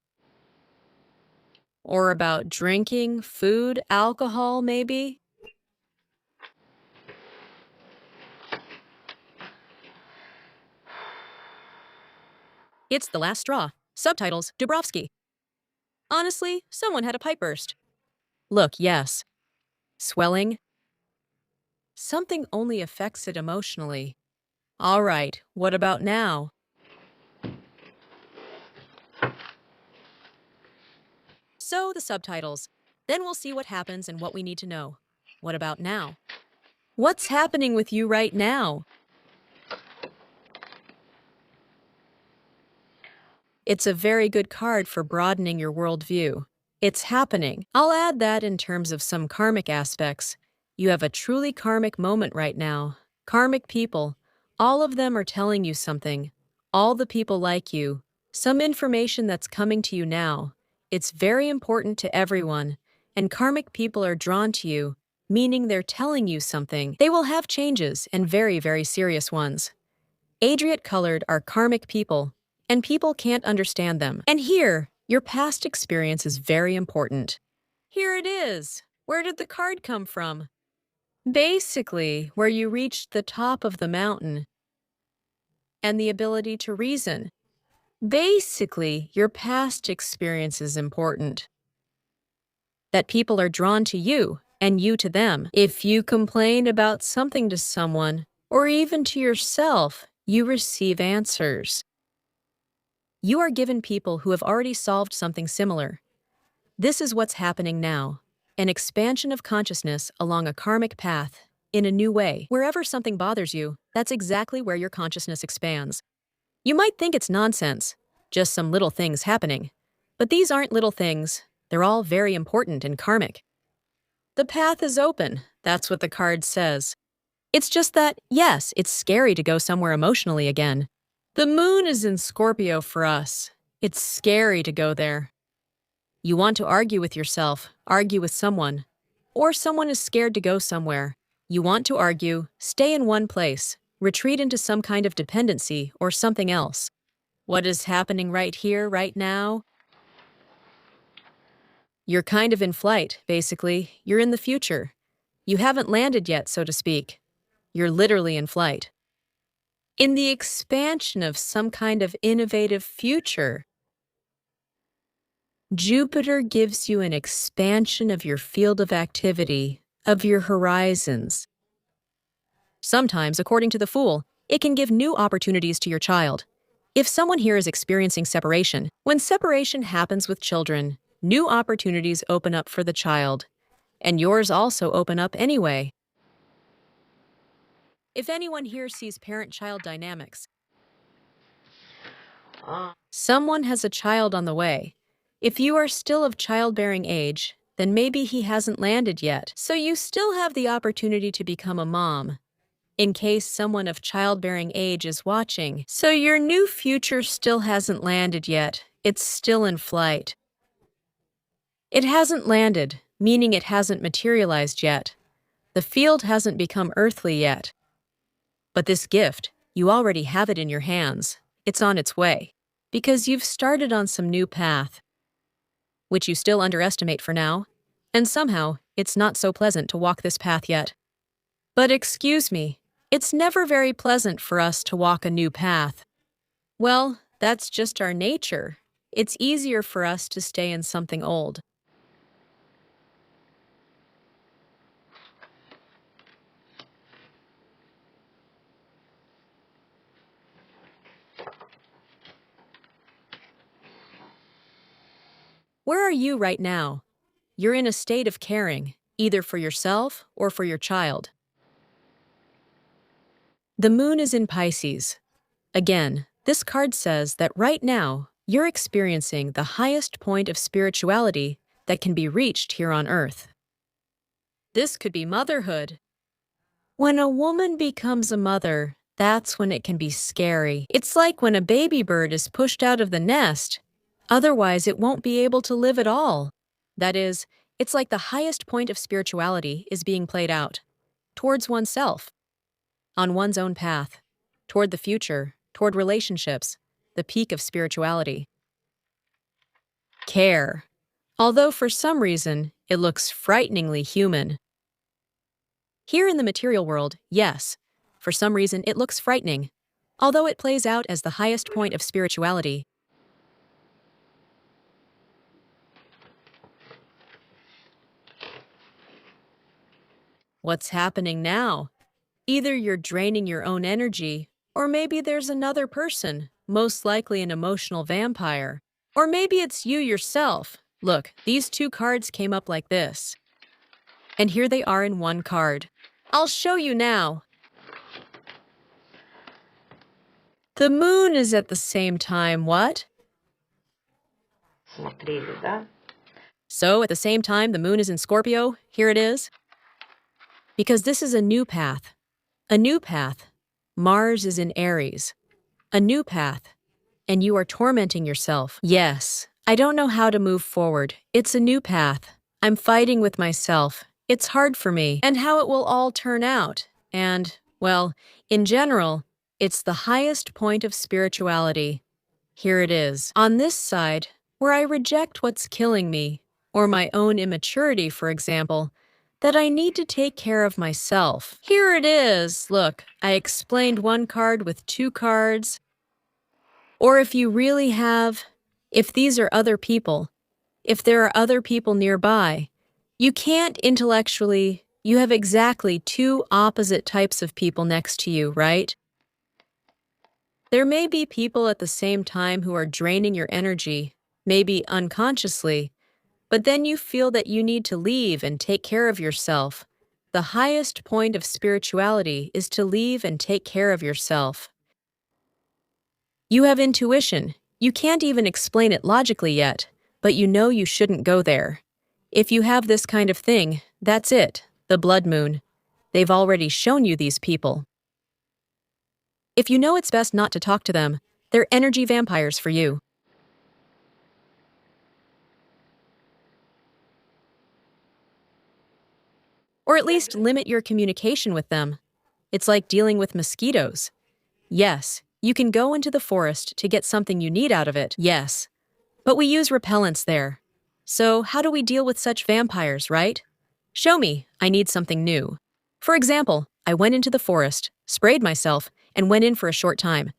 Speaker 1: Or about drinking, food, alcohol, maybe? It's the last straw. Subtitles, Dubrovsky. Honestly, someone had a pipe burst. Look, yes. Swelling. Something only affects it emotionally. All right, what about now? So, the subtitles. Then we'll see what happens and what we need to know. What about now? What's happening with you right now? It's a very good card for broadening your worldview. It's happening. I'll add that in terms of some karmic aspects. You have a truly karmic moment right now. Karmic people. All of them are telling you something. All the people like you. Some information that's coming to you now. It's very important to everyone. And karmic people are drawn to you, meaning they're telling you something. They will have changes, and very, very serious ones. Adriate colored are karmic people, and people can't understand them. And here, your past experience is very important. Here it is. Where did the card come from? Basically, where you reached the top of the mountain and the ability to reason. Basically, your past experience is important. That people are drawn to you and you to them. If you complain about something to someone, or even to yourself, you receive answers. You are given people who have already solved something similar. This is what's happening now. An expansion of consciousness along a karmic path, in a new way. Wherever something bothers you, that's exactly where your consciousness expands. You might think it's nonsense, just some little things happening. But these aren't little things. They're all very important and karmic. The path is open, that's what the card says. It's just that, yes, it's scary to go somewhere emotionally again. The moon is in Scorpio for us. It's scary to go there. You want to argue with yourself, argue with someone. Or someone is scared to go somewhere. You want to argue, stay in one place, retreat into some kind of dependency or something else. What is happening right here, right now? You're kind of in flight, basically. You're in the future. You haven't landed yet, so to speak. You're literally in flight. In the expansion of some kind of innovative future. Jupiter gives you an expansion of your field of activity, of your horizons. Sometimes, according to the Fool, it can give new opportunities to your child. If someone here is experiencing separation, when separation happens with children, new opportunities open up for the child. And yours also open up anyway. If anyone here sees parent-child dynamics, someone has a child on the way. If you are still of childbearing age, then maybe he hasn't landed yet, so you still have the opportunity to become a mom. in case someone of childbearing age is watching. So your new future still hasn't landed yet. It's still in flight. It hasn't landed, meaning it hasn't materialized yet. The field hasn't become earthly yet. But this gift, you already have it in your hands. It's on its way. Because you've started on some new path, which you still underestimate for now, and somehow it's not so pleasant to walk this path yet. But excuse me, it's never very pleasant for us to walk a new path. Well, that's just our nature. It's easier for us to stay in something old. Where are you right now? You're in a state of caring, either for yourself or for your child. The moon is in Pisces. Again, this card says that right now, you're experiencing the highest point of spirituality that can be reached here on Earth. This could be motherhood. When a woman becomes a mother, that's when it can be scary. It's like when a baby bird is pushed out of the nest. Otherwise, it won't be able to live at all. That is, it's like the highest point of spirituality is being played out, towards oneself, on one's own path, toward the future, toward relationships, the peak of spirituality. Care. Although for some reason, it looks frighteningly human. Here in the material world, yes, for some reason it looks frightening, although it plays out as the highest point of spirituality. What's happening now? Either you're draining your own energy, or maybe there's another person, most likely an emotional vampire. Or maybe it's you yourself. Look, these two cards came up like this. And here they are in one card. I'll show you now. The moon is at the same time what?
Speaker 2: Смотрели, да?
Speaker 1: So at the same time the moon is in Scorpio, here it is. Because this is a new path. A new path. Mars is in Aries. A new path. And you are tormenting yourself. Yes, I don't know how to move forward. It's a new path. I'm fighting with myself. It's hard for me. And how it will all turn out. And, well, in general, it's the highest point of spirituality. Here it is. On this side, where I reject what's killing me, or my own immaturity, for example, that I need to take care of myself. Here it is. Look, I explained one card with two cards. Or if you really have, if these are other people, if there are other people nearby, you can't intellectually, you have exactly two opposite types of people next to you, right? There may be people at the same time who are draining your energy, maybe unconsciously, but then you feel that you need to leave and take care of yourself. The highest point of spirituality is to leave and take care of yourself. You have intuition. You can't even explain it logically yet, but you know you shouldn't go there. If you have this kind of thing, that's it, the blood moon. They've already shown you these people. If you know it's best not to talk to them, they're energy vampires for you. Or at least limit your communication with them. It's like dealing with mosquitoes. Yes, you can go into the forest to get something you need out of it, yes. But we use repellents there. So how do we deal with such vampires, right? Show me, I need something new. For example, I went into the forest, sprayed myself, and went in for a short time.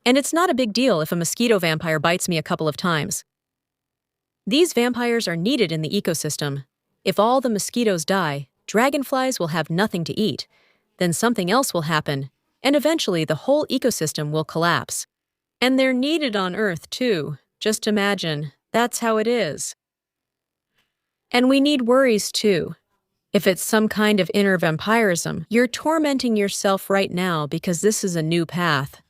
Speaker 1: And it's not a big deal if a mosquito vampire bites me a couple of times. These vampires are needed in the ecosystem. If all the mosquitoes die, dragonflies will have nothing to eat. Then something else will happen, and eventually the whole ecosystem will collapse. And they're needed on Earth, too. Just imagine, that's how it is. And we need worries, too. If it's some kind of inner vampirism, you're tormenting yourself right now because this is a new path.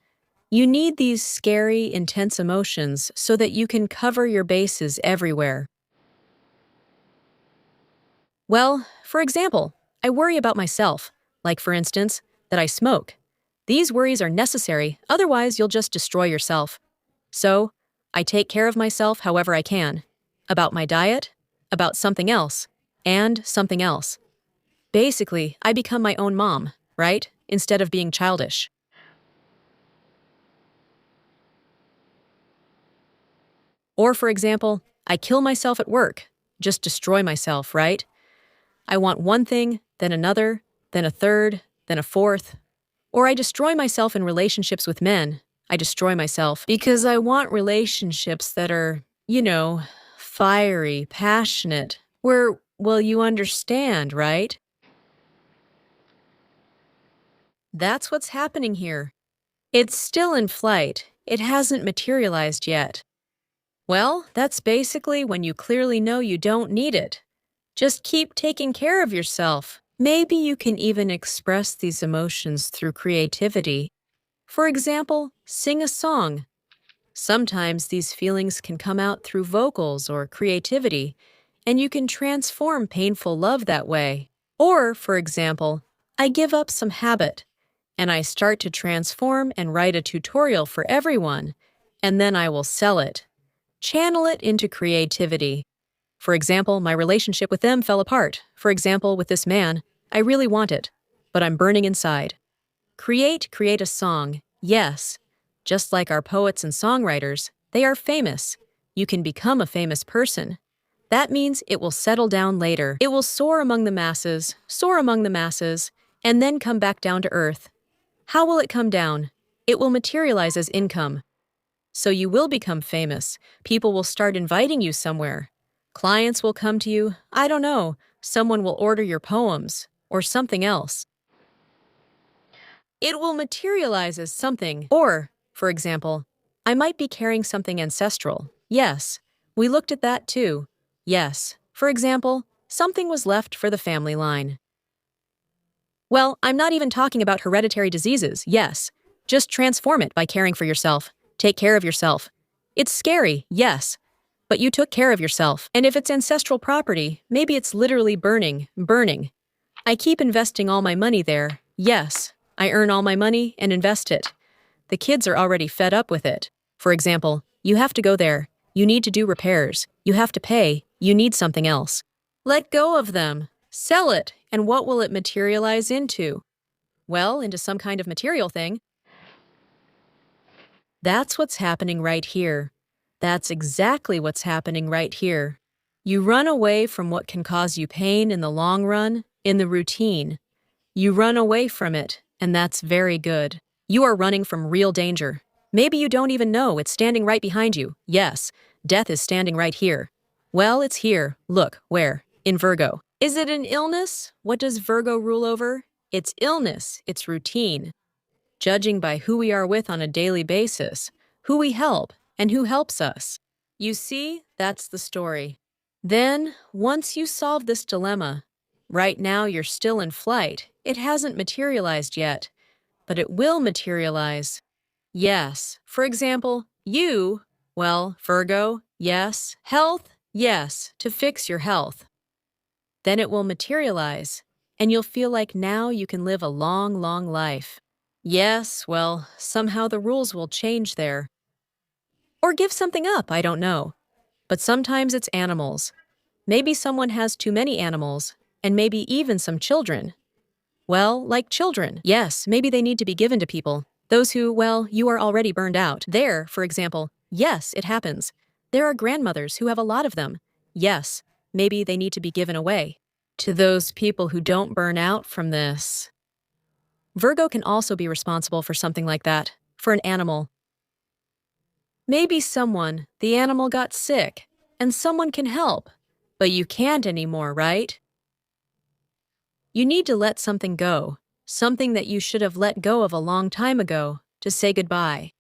Speaker 1: You need these scary, intense emotions so that you can cover your bases everywhere. Well, for example, I worry about myself. Like, for instance, that I smoke. These worries are necessary, otherwise you'll just destroy yourself. So, I take care of myself however I can. About my diet, about something else, and something else. Basically, I become my own mom, right? Instead of being childish. Or, for example, I kill myself at work. Just destroy myself, right? I want one thing, then another, then a third, then a fourth. Or I destroy myself in relationships with men. I destroy myself because I want relationships that are, fiery, passionate, where, well, you understand, right? That's what's happening here. It's still in flight. It hasn't materialized yet. Well, that's basically when you clearly know you don't need it. Just keep taking care of yourself. Maybe you can even express these emotions through creativity. For example, sing a song. Sometimes these feelings can come out through vocals or creativity, and you can transform painful love that way. Or, for example, I give up some habit, and I start to transform and write a tutorial for everyone, and then I will sell it. Channel it into creativity. For example, my relationship with them fell apart. For example, with this man, I really want it, but I'm burning inside. Create a song. Yes. Just like our poets and songwriters, they are famous. You can become a famous person. That means it will settle down later. It will soar among the masses, and then come back down to earth. How will it come down? It will materialize as income. So you will become famous. People will start inviting you somewhere. Clients will come to you. I don't know. Someone will order your poems or something else. It will materialize as something. Or, for example, I might be carrying something ancestral. Yes, we looked at that too. Yes, for example, something was left for the family line. Well, I'm not even talking about hereditary diseases, yes. Just transform it by caring for yourself. Take care of yourself. It's scary, yes. But you took care of yourself. And if it's ancestral property, maybe it's literally burning. I keep investing all my money there. Yes, I earn all my money and invest it. The kids are already fed up with it. For example, you have to go there. You need to do repairs. You have to pay. You need something else. Let go of them. Sell it. And what will it materialize into? Well, into some kind of material thing. That's what's happening right here. That's exactly what's happening right here. You run away from what can cause you pain in the long run, in the routine. You run away from it, and that's very good. You are running from real danger. Maybe you don't even know it's standing right behind you. Yes, death is standing right here. Well, it's here. Look, where? In Virgo. Is it an illness? What does Virgo rule over? It's illness. It's routine. Judging by who we are with on a daily basis, who we help, and who helps us. You see, that's the story. Then, once you solve this dilemma, right now you're still in flight. It hasn't materialized yet, but it will materialize. Yes, for example, Virgo, yes. Health, yes, to fix your health. Then it will materialize, and you'll feel like now you can live a long, long life. Yes, somehow the rules will change there. Or give something up, I don't know. But sometimes it's animals. Maybe someone has too many animals, and maybe even some children. Well, like children. Yes, maybe they need to be given to people. Those who, you are already burned out. There, for example, yes, it happens. There are grandmothers who have a lot of them. Yes, maybe they need to be given away. To those people who don't burn out from this. Virgo can also be responsible for something like that, for an animal. Maybe the animal got sick, and someone can help, but you can't anymore, right? You need to let something go, something that you should have let go of a long time ago, to say goodbye.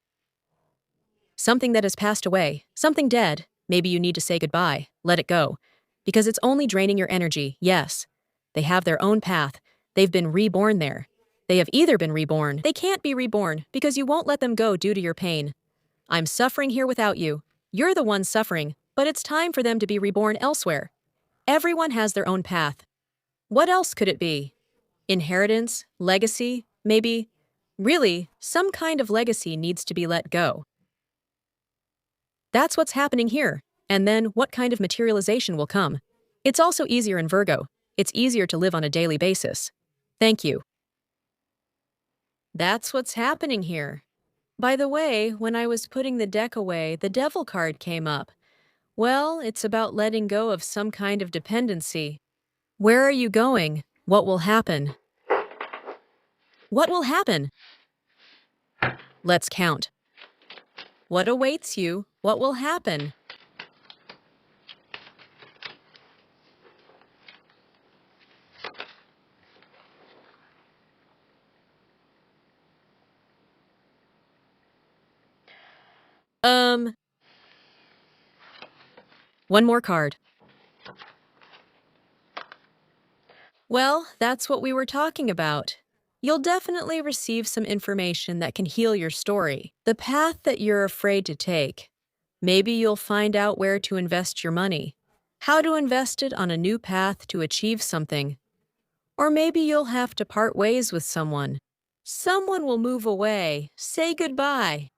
Speaker 1: Something that has passed away, something dead, maybe you need to say goodbye, let it go, because it's only draining your energy, yes. They have their own path, they've been reborn there. They have either been reborn, they can't be reborn because you won't let them go due to your pain. I'm suffering here without you. You're the one suffering, but it's time for them to be reborn elsewhere. Everyone has their own path. What else could it be? Inheritance, legacy, maybe, really, some kind of legacy needs to be let go. That's what's happening here. And then what kind of materialization will come? It's also easier in Virgo. It's easier to live on a daily basis. Thank you. That's what's happening here. By the way, when I was putting the deck away, the Devil card came up. Well, it's about letting go of some kind of dependency. Where are you going? What will happen? What will happen? Let's count. What awaits you? What will happen? One more card. Well, that's what we were talking about. You'll definitely receive some information that can heal your story. The path that you're afraid to take. Maybe you'll find out where to invest your money, how to invest it on a new path to achieve something. Or maybe you'll have to part ways with someone. Someone will move away, say goodbye.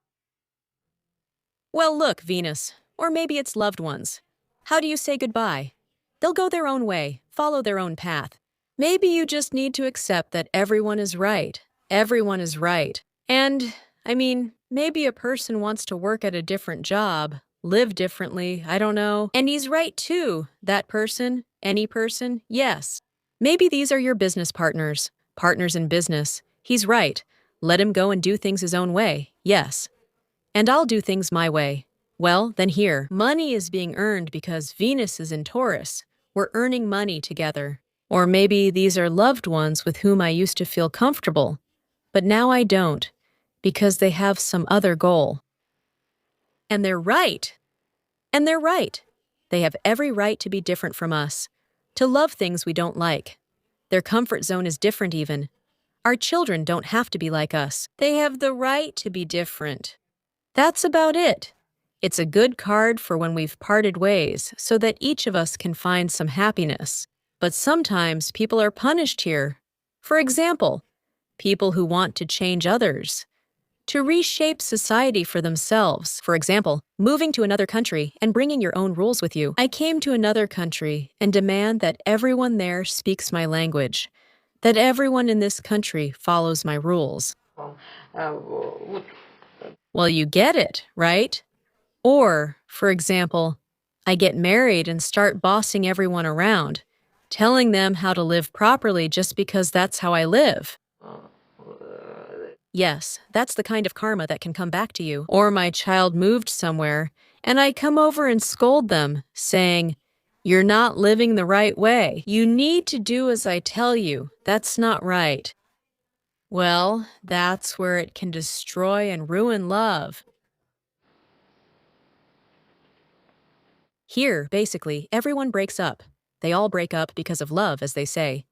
Speaker 1: Well, look, Venus, or maybe it's loved ones. How do you say goodbye? They'll go their own way, follow their own path. Maybe you just need to accept that everyone is right. Everyone is right. And, maybe a person wants to work at a different job, live differently, I don't know. And he's right too, that person, any person, yes. Maybe these are your business partners in business. He's right. Let him go and do things his own way, yes. And I'll do things my way. Well, then here, money is being earned because Venus is in Taurus. We're earning money together. Or maybe these are loved ones with whom I used to feel comfortable, but now I don't, because they have some other goal. And they're right. And they're right. They have every right to be different from us, to love things we don't like. Their comfort zone is different even. Our children don't have to be like us. They have the right to be different. That's about it. It's a good card for when we've parted ways so that each of us can find some happiness. But sometimes people are punished here. For example, people who want to change others, to reshape society for themselves. For example, moving to another country and bringing your own rules with you. I came to another country and demand that everyone there speaks my language, that everyone in this country follows my rules. Well, you get it, right? Or, for example, I get married and start bossing everyone around, telling them how to live properly just because that's how I live. Yes, that's the kind of karma that can come back to you. Or my child moved somewhere, and I come over and scold them, saying, "You're not living the right way. You need to do as I tell you. That's not right." Well, that's where it can destroy and ruin love. Here, basically, everyone breaks up. They all break up because of love, as they say.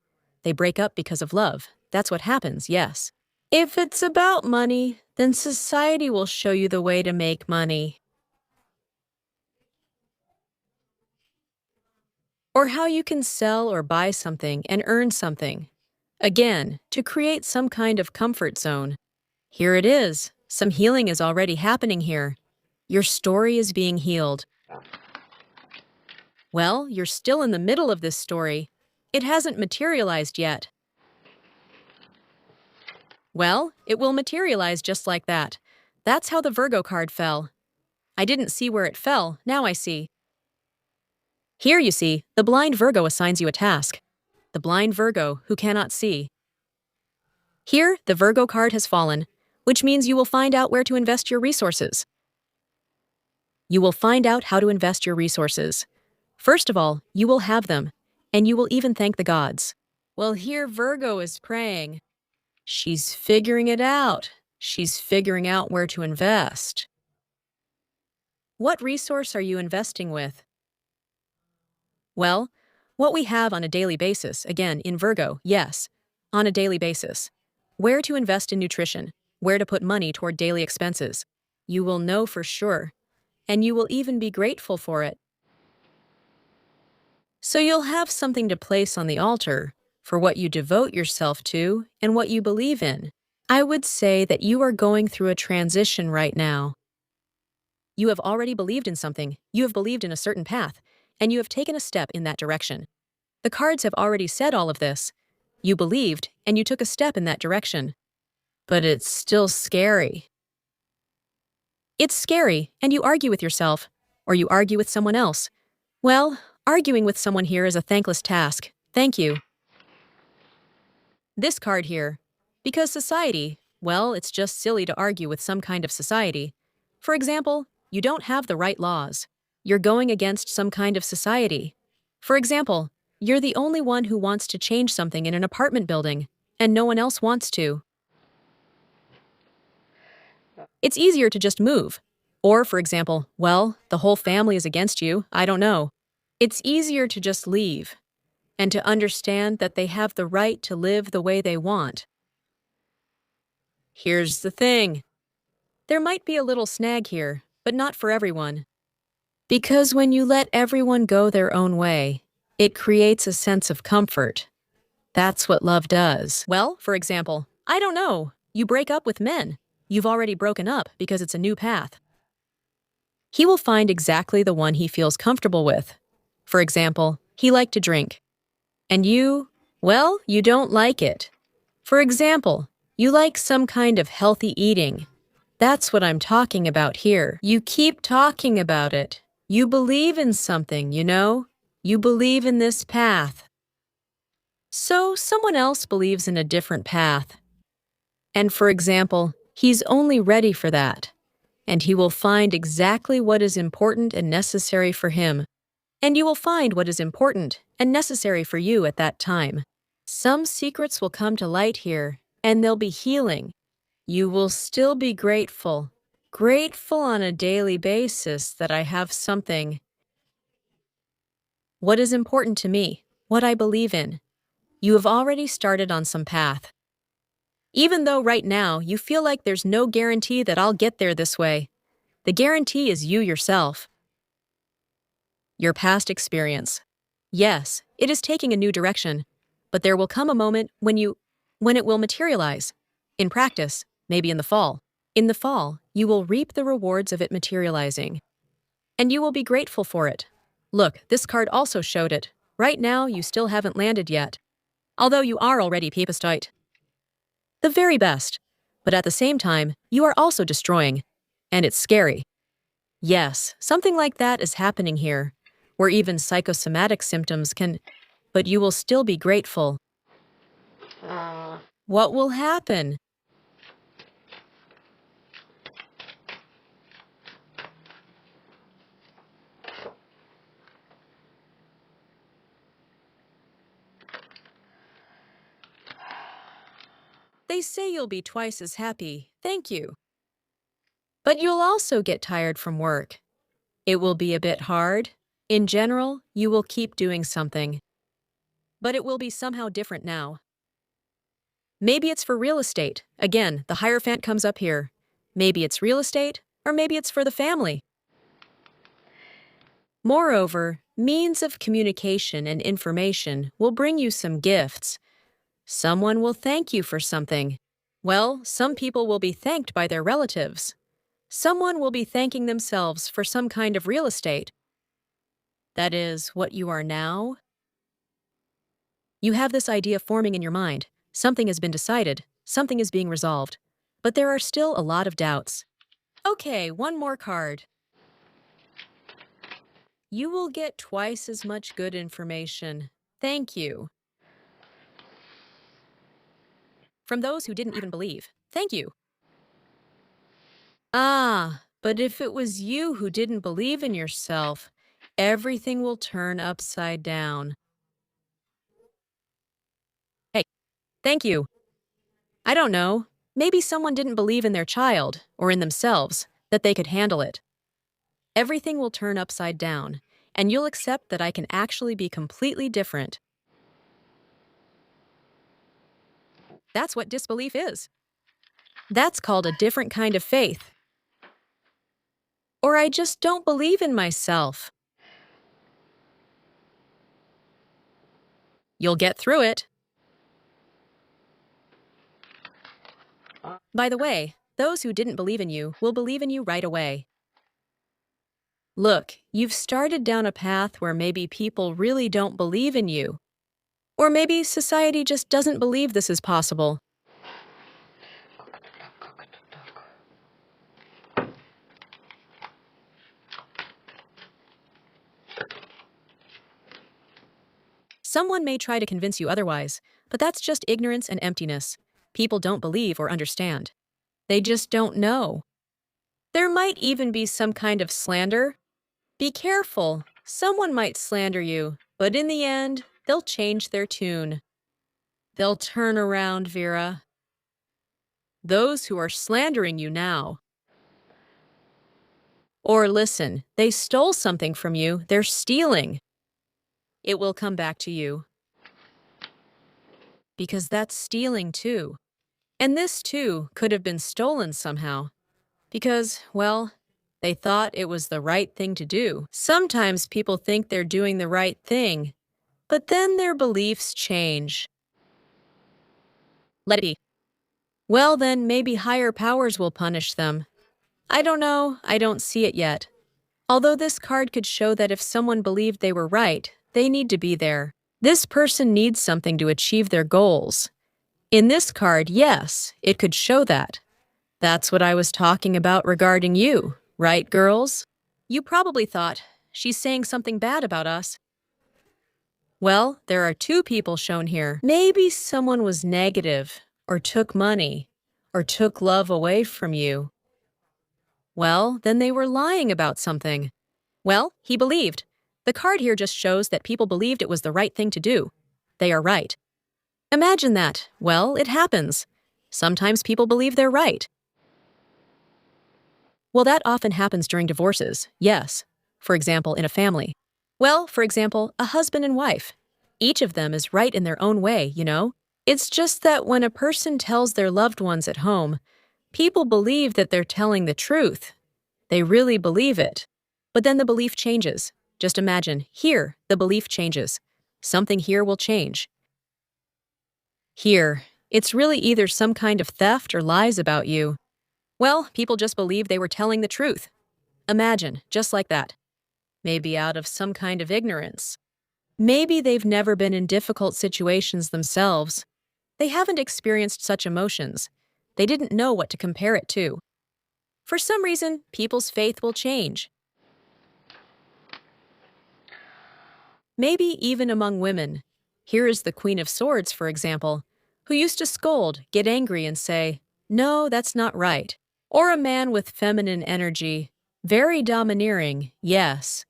Speaker 1: They break up because of love. That's what happens, yes. If it's about money, then society will show you the way to make money. Or how you can sell or buy something and earn something. Again, to create some kind of comfort zone. Here it is. Some healing is already happening here. Your story is being healed. Well, you're still in the middle of this story. It hasn't materialized yet. Well, it will materialize just like that. That's how the Virgo card fell. I didn't see where it fell, now I see. Here you see, the blind Virgo assigns you a task. The blind Virgo who cannot see. Here, the Virgo card has fallen, which means you will find out where to invest your resources. You will find out how to invest your resources. First of all, you will have them, and you will even thank the gods. Well, here Virgo is praying. She's figuring it out. She's figuring out where to invest. What resource are you investing with? Well, what we have on a daily basis, again, in Virgo, yes, on a daily basis. Where to invest in nutrition, where to put money toward daily expenses. You will know for sure, and you will even be grateful for it. So you'll have something to place on the altar for what you devote yourself to and what you believe in. I would say that you are going through a transition right now. You have already believed in something, you have believed in a certain path, and you have taken a step in that direction. The cards have already said all of this. You believed, and you took a step in that direction. But it's still scary. It's scary, and you argue with yourself, or you argue with someone else. Well, arguing with someone here is a thankless task. Thank you. This card here. Because society, well, it's just silly to argue with some kind of society. For example, you don't have the right laws. You're going against some kind of society. For example, you're the only one who wants to change something in an apartment building, and no one else wants to. It's easier to just move. Or, for example, well, the whole family is against you, I don't know. It's easier to just leave, and to understand that they have the right to live the way they want. Here's the thing. There might be a little snag here, but not for everyone. Because when you let everyone go their own way, it creates a sense of comfort. That's what love does. Well, for example, I don't know. You break up with men. You've already broken up because it's a new path. He will find exactly the one he feels comfortable with. For example, he liked to drink. And you, well, you don't like it. For example, you like some kind of healthy eating. That's what I'm talking about here. You keep talking about it. You believe in something, you know? You believe in this path. So someone else believes in a different path. And for example, he's only ready for that. And he will find exactly what is important and necessary for him. And you will find what is important and necessary for you at that time. Some secrets will come to light here, and they'll be healing. You will still be grateful. Grateful on a daily basis that I have something. What is important to me, what I believe in. You have already started on some path. Even though right now you feel like there's no guarantee that I'll get there this way, the guarantee is you yourself. Your past experience. Yes, it is taking a new direction, but there will come a moment when it will materialize. In practice, maybe in the fall. In the fall, you will reap the rewards of it materializing. And you will be grateful for it. Look, this card also showed it. Right now, you still haven't landed yet. Although you are already Papistite. The very best. But at the same time, you are also destroying. And it's scary. Yes, something like that is happening here, where even psychosomatic symptoms can, but you will still be grateful. What will happen? They say you'll be twice as happy, thank you. But you'll also get tired from work. It will be a bit hard. In general, you will keep doing something. But it will be somehow different now. Maybe it's for real estate. Again, the Hierophant comes up here. Maybe it's real estate, or maybe it's for the family. Moreover, means of communication and information will bring you some gifts. Someone will thank you for something. Well, some people will be thanked by their relatives. Someone will be thanking themselves for some kind of real estate. That is, what you are now. You have this idea forming in your mind. Something has been decided. Something is being resolved. But there are still a lot of doubts. Okay, one more card. You will get twice as much good information. Thank you. From those who didn't even believe. Thank you. Ah, but if it was you who didn't believe in yourself, everything will turn upside down. Hey, thank you. I don't know. Maybe someone didn't believe in their child, or in themselves, that they could handle it. Everything will turn upside down, and you'll accept that I can actually be completely different. That's what disbelief is. That's called a different kind of faith. Or I just don't believe in myself. You'll get through it. By the way, those who didn't believe in you will believe in you right away. Look, you've started down a path where maybe people really don't believe in you. Or maybe society just doesn't believe this is possible.
Speaker 2: Как это так? Как это так?
Speaker 1: Someone may try to convince you otherwise, but that's just ignorance and emptiness. People don't believe or understand. They just don't know. There might even be some kind of slander. Be careful. Someone might slander you, but in the end, they'll change their tune. They'll turn around, Vera. Those who are slandering you now. Or listen, they stole something from you, they're stealing. It will come back to you. Because that's stealing too. And this too could have been stolen somehow. Because, well, they thought it was the right thing to do. Sometimes people think they're doing the right thing, but then their beliefs change. Let it be. Well, then maybe higher powers will punish them. I don't know, I don't see it yet. Although this card could show that if someone believed they were right, they need to be there. This person needs something to achieve their goals. In this card, yes, it could show that. That's what I was talking about regarding you, right, girls? You probably thought, she's saying something bad about us. Well, there are two people shown here. Maybe someone was negative, or took money, or took love away from you. Well, then they were lying about something. Well, he believed. The card here just shows that people believed it was the right thing to do. They are right. Imagine that. Well, it happens. Sometimes people believe they're right. Well, that often happens during divorces, yes. For example, in a family. Well, for example, a husband and wife. Each of them is right in their own way, you know? It's just that when a person tells their loved ones at home, people believe that they're telling the truth. They really believe it. But then the belief changes. Just imagine, here, the belief changes. Something here will change. Here, it's really either some kind of theft or lies about you. Well, people just believed they were telling the truth. Imagine, just like that. Maybe out of some kind of ignorance. Maybe they've never been in difficult situations themselves. They haven't experienced such emotions. They didn't know what to compare it to. For some reason, people's faith will change. Maybe even among women. Here is the Queen of Swords, for example, who used to scold, get angry, and say, "No, that's not right." Or a man with feminine energy, very domineering, yes,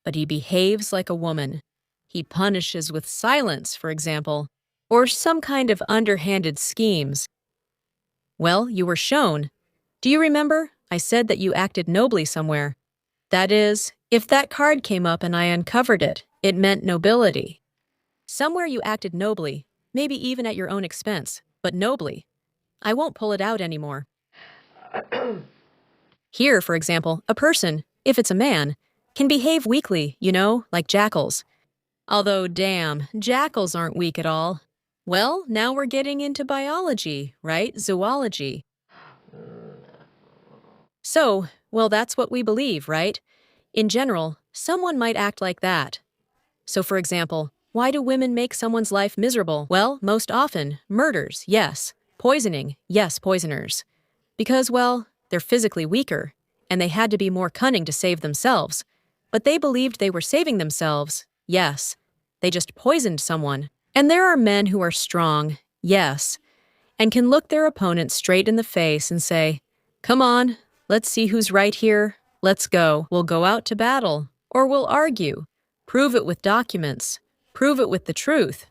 Speaker 1: but he behaves like a woman. He punishes with silence, for example, or some kind of underhanded schemes. Well, you were shown. Do you remember? I said that you acted nobly somewhere. That is, if that card came up and I uncovered it, it meant nobility. Somewhere you acted nobly, maybe even at your own expense, but nobly. I won't pull it out anymore. Here, for example, a person, if it's a man, can behave weakly, you know, like jackals. Although, damn, jackals aren't weak at all. Well, now we're getting into biology, right? Zoology. So, well, that's what we believe, right? In general, someone might act like that. So, for example, why do women make someone's life miserable? Well, most often, murders, yes. Poisoning, yes, poisoners. Because, well, they're physically weaker, and they had to be more cunning to save themselves. But they believed they were saving themselves, yes. They just poisoned someone. And there are men who are strong, yes, and can look their opponent straight in the face and say, "Come on, let's see who's right here. Let's go. We'll go out to battle, or we'll argue. Prove it with documents. Prove it with the truth.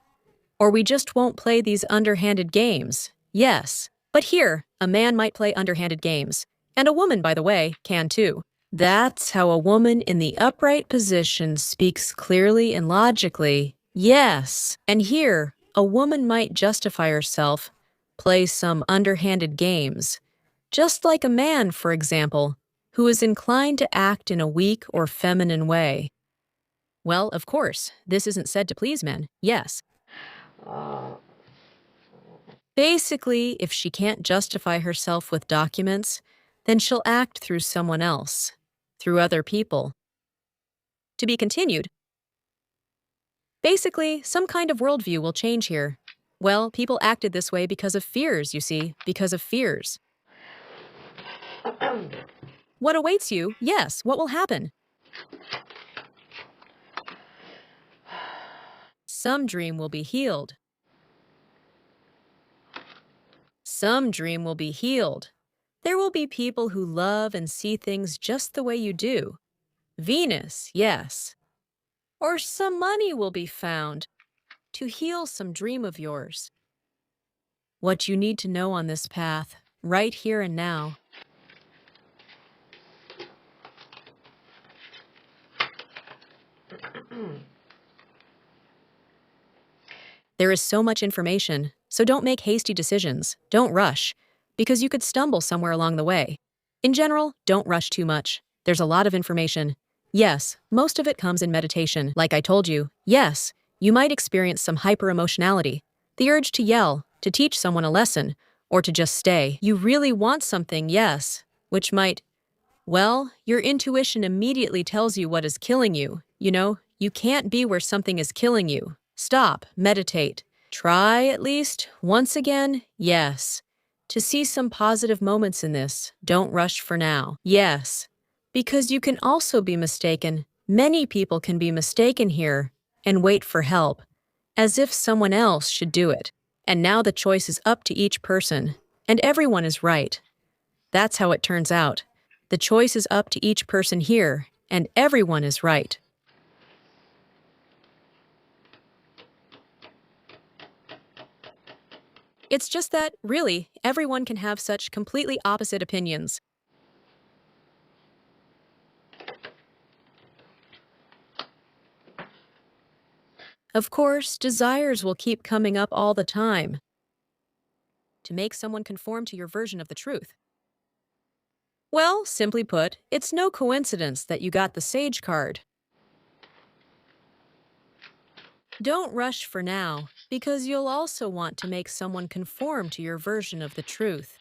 Speaker 1: Or we just won't play these underhanded games. Yes. But here, a man might play underhanded games. And a woman, by the way, can too. That's how a woman in the upright position speaks clearly and logically. Yes. And here, a woman might justify herself, play some underhanded games. Just like a man, for example, who is inclined to act in a weak or feminine way. Well, of course, this isn't said to please men, yes. Basically, if she can't justify herself with documents, then she'll act through someone else, through other people. To be continued. Basically, some kind of worldview will change here. Well, people acted this way because of fears, you see, because of fears. What awaits you? Yes, what will happen? Some dream will be healed. Some dream will be healed. There will be people who love and see things just the way you do. Venus, yes. Or some money will be found to heal some dream of yours. What you need to know on this path, right here and now. There is so much information, so don't make hasty decisions. Don't rush, because you could stumble somewhere along the way. In general, don't rush too much. There's a lot of information. Yes, most of it comes in meditation. Like I told you, yes, you might experience some hyper-emotionality, the urge to yell, to teach someone a lesson, or to just stay. You really want something, yes, which might, well, your intuition immediately tells you what is killing you. You know, you can't be where something is killing you. Stop, meditate. Try, at least, once again, yes. To see some positive moments in this, don't rush for now. Yes, because you can also be mistaken. Many people can be mistaken here and wait for help, as if someone else should do it. And now the choice is up to each person, and everyone is right. That's how it turns out. The choice is up to each person here, and everyone is right. It's just that, really, everyone can have such completely opposite opinions. Of course, desires will keep coming up all the time to make someone conform to your version of the truth. Well, simply put, it's no coincidence that you got the Sage card. Don't rush for now, because you'll also want to make someone conform to your version of the truth.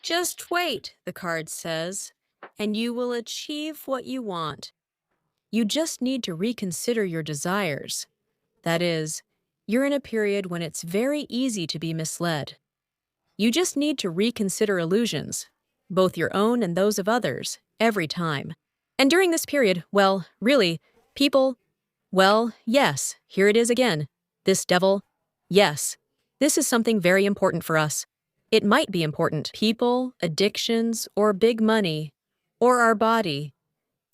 Speaker 1: Just wait, the card says, and you will achieve what you want. You just need to reconsider your desires. That is, you're in a period when it's very easy to be misled. You just need to reconsider illusions, both your own and those of others, every time. And during this period, well, really, people, well, yes, here it is again. This devil, yes, this is something very important for us. It might be important. People, addictions, or big money, or our body.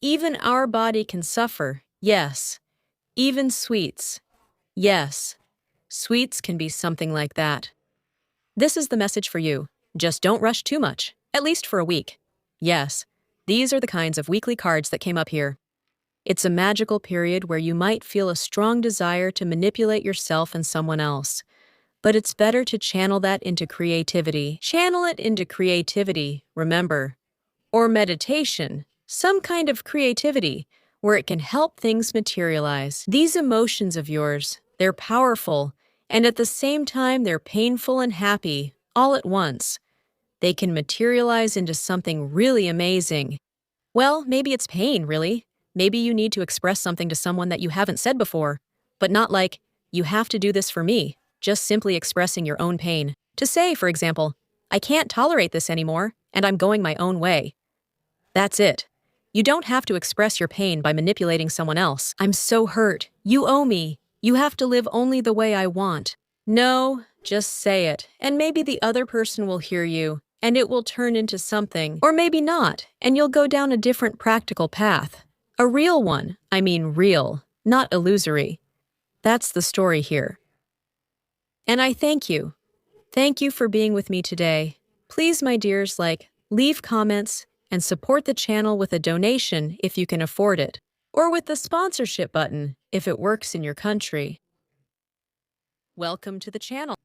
Speaker 1: Even our body can suffer, yes. Even sweets, yes. Sweets can be something like that. This is the message for you. Just don't rush too much, at least for a week. Yes, these are the kinds of weekly cards that came up here. It's a magical period where you might feel a strong desire to manipulate yourself and someone else. But it's better to channel that into creativity. Channel it into creativity, remember. Or meditation, some kind of creativity, where it can help things materialize. These emotions of yours, they're powerful, and at the same time they're painful and happy, all at once. They can materialize into something really amazing. Well, maybe it's pain, really. Maybe you need to express something to someone that you haven't said before, but not like, you have to do this for me, just simply expressing your own pain. To say, for example, I can't tolerate this anymore, and I'm going my own way. That's it. You don't have to express your pain by manipulating someone else. I'm so hurt. You owe me. You have to live only the way I want. No, just say it, and maybe the other person will hear you, and it will turn into something. Or maybe not, and you'll go down a different practical path. A real one. I mean real, not illusory. That's the story here. And I thank you. Thank you for being with me today. Please, my dears, leave comments, and support the channel with a donation if you can afford it, or with the sponsorship button if it works in your country. Welcome to the channel.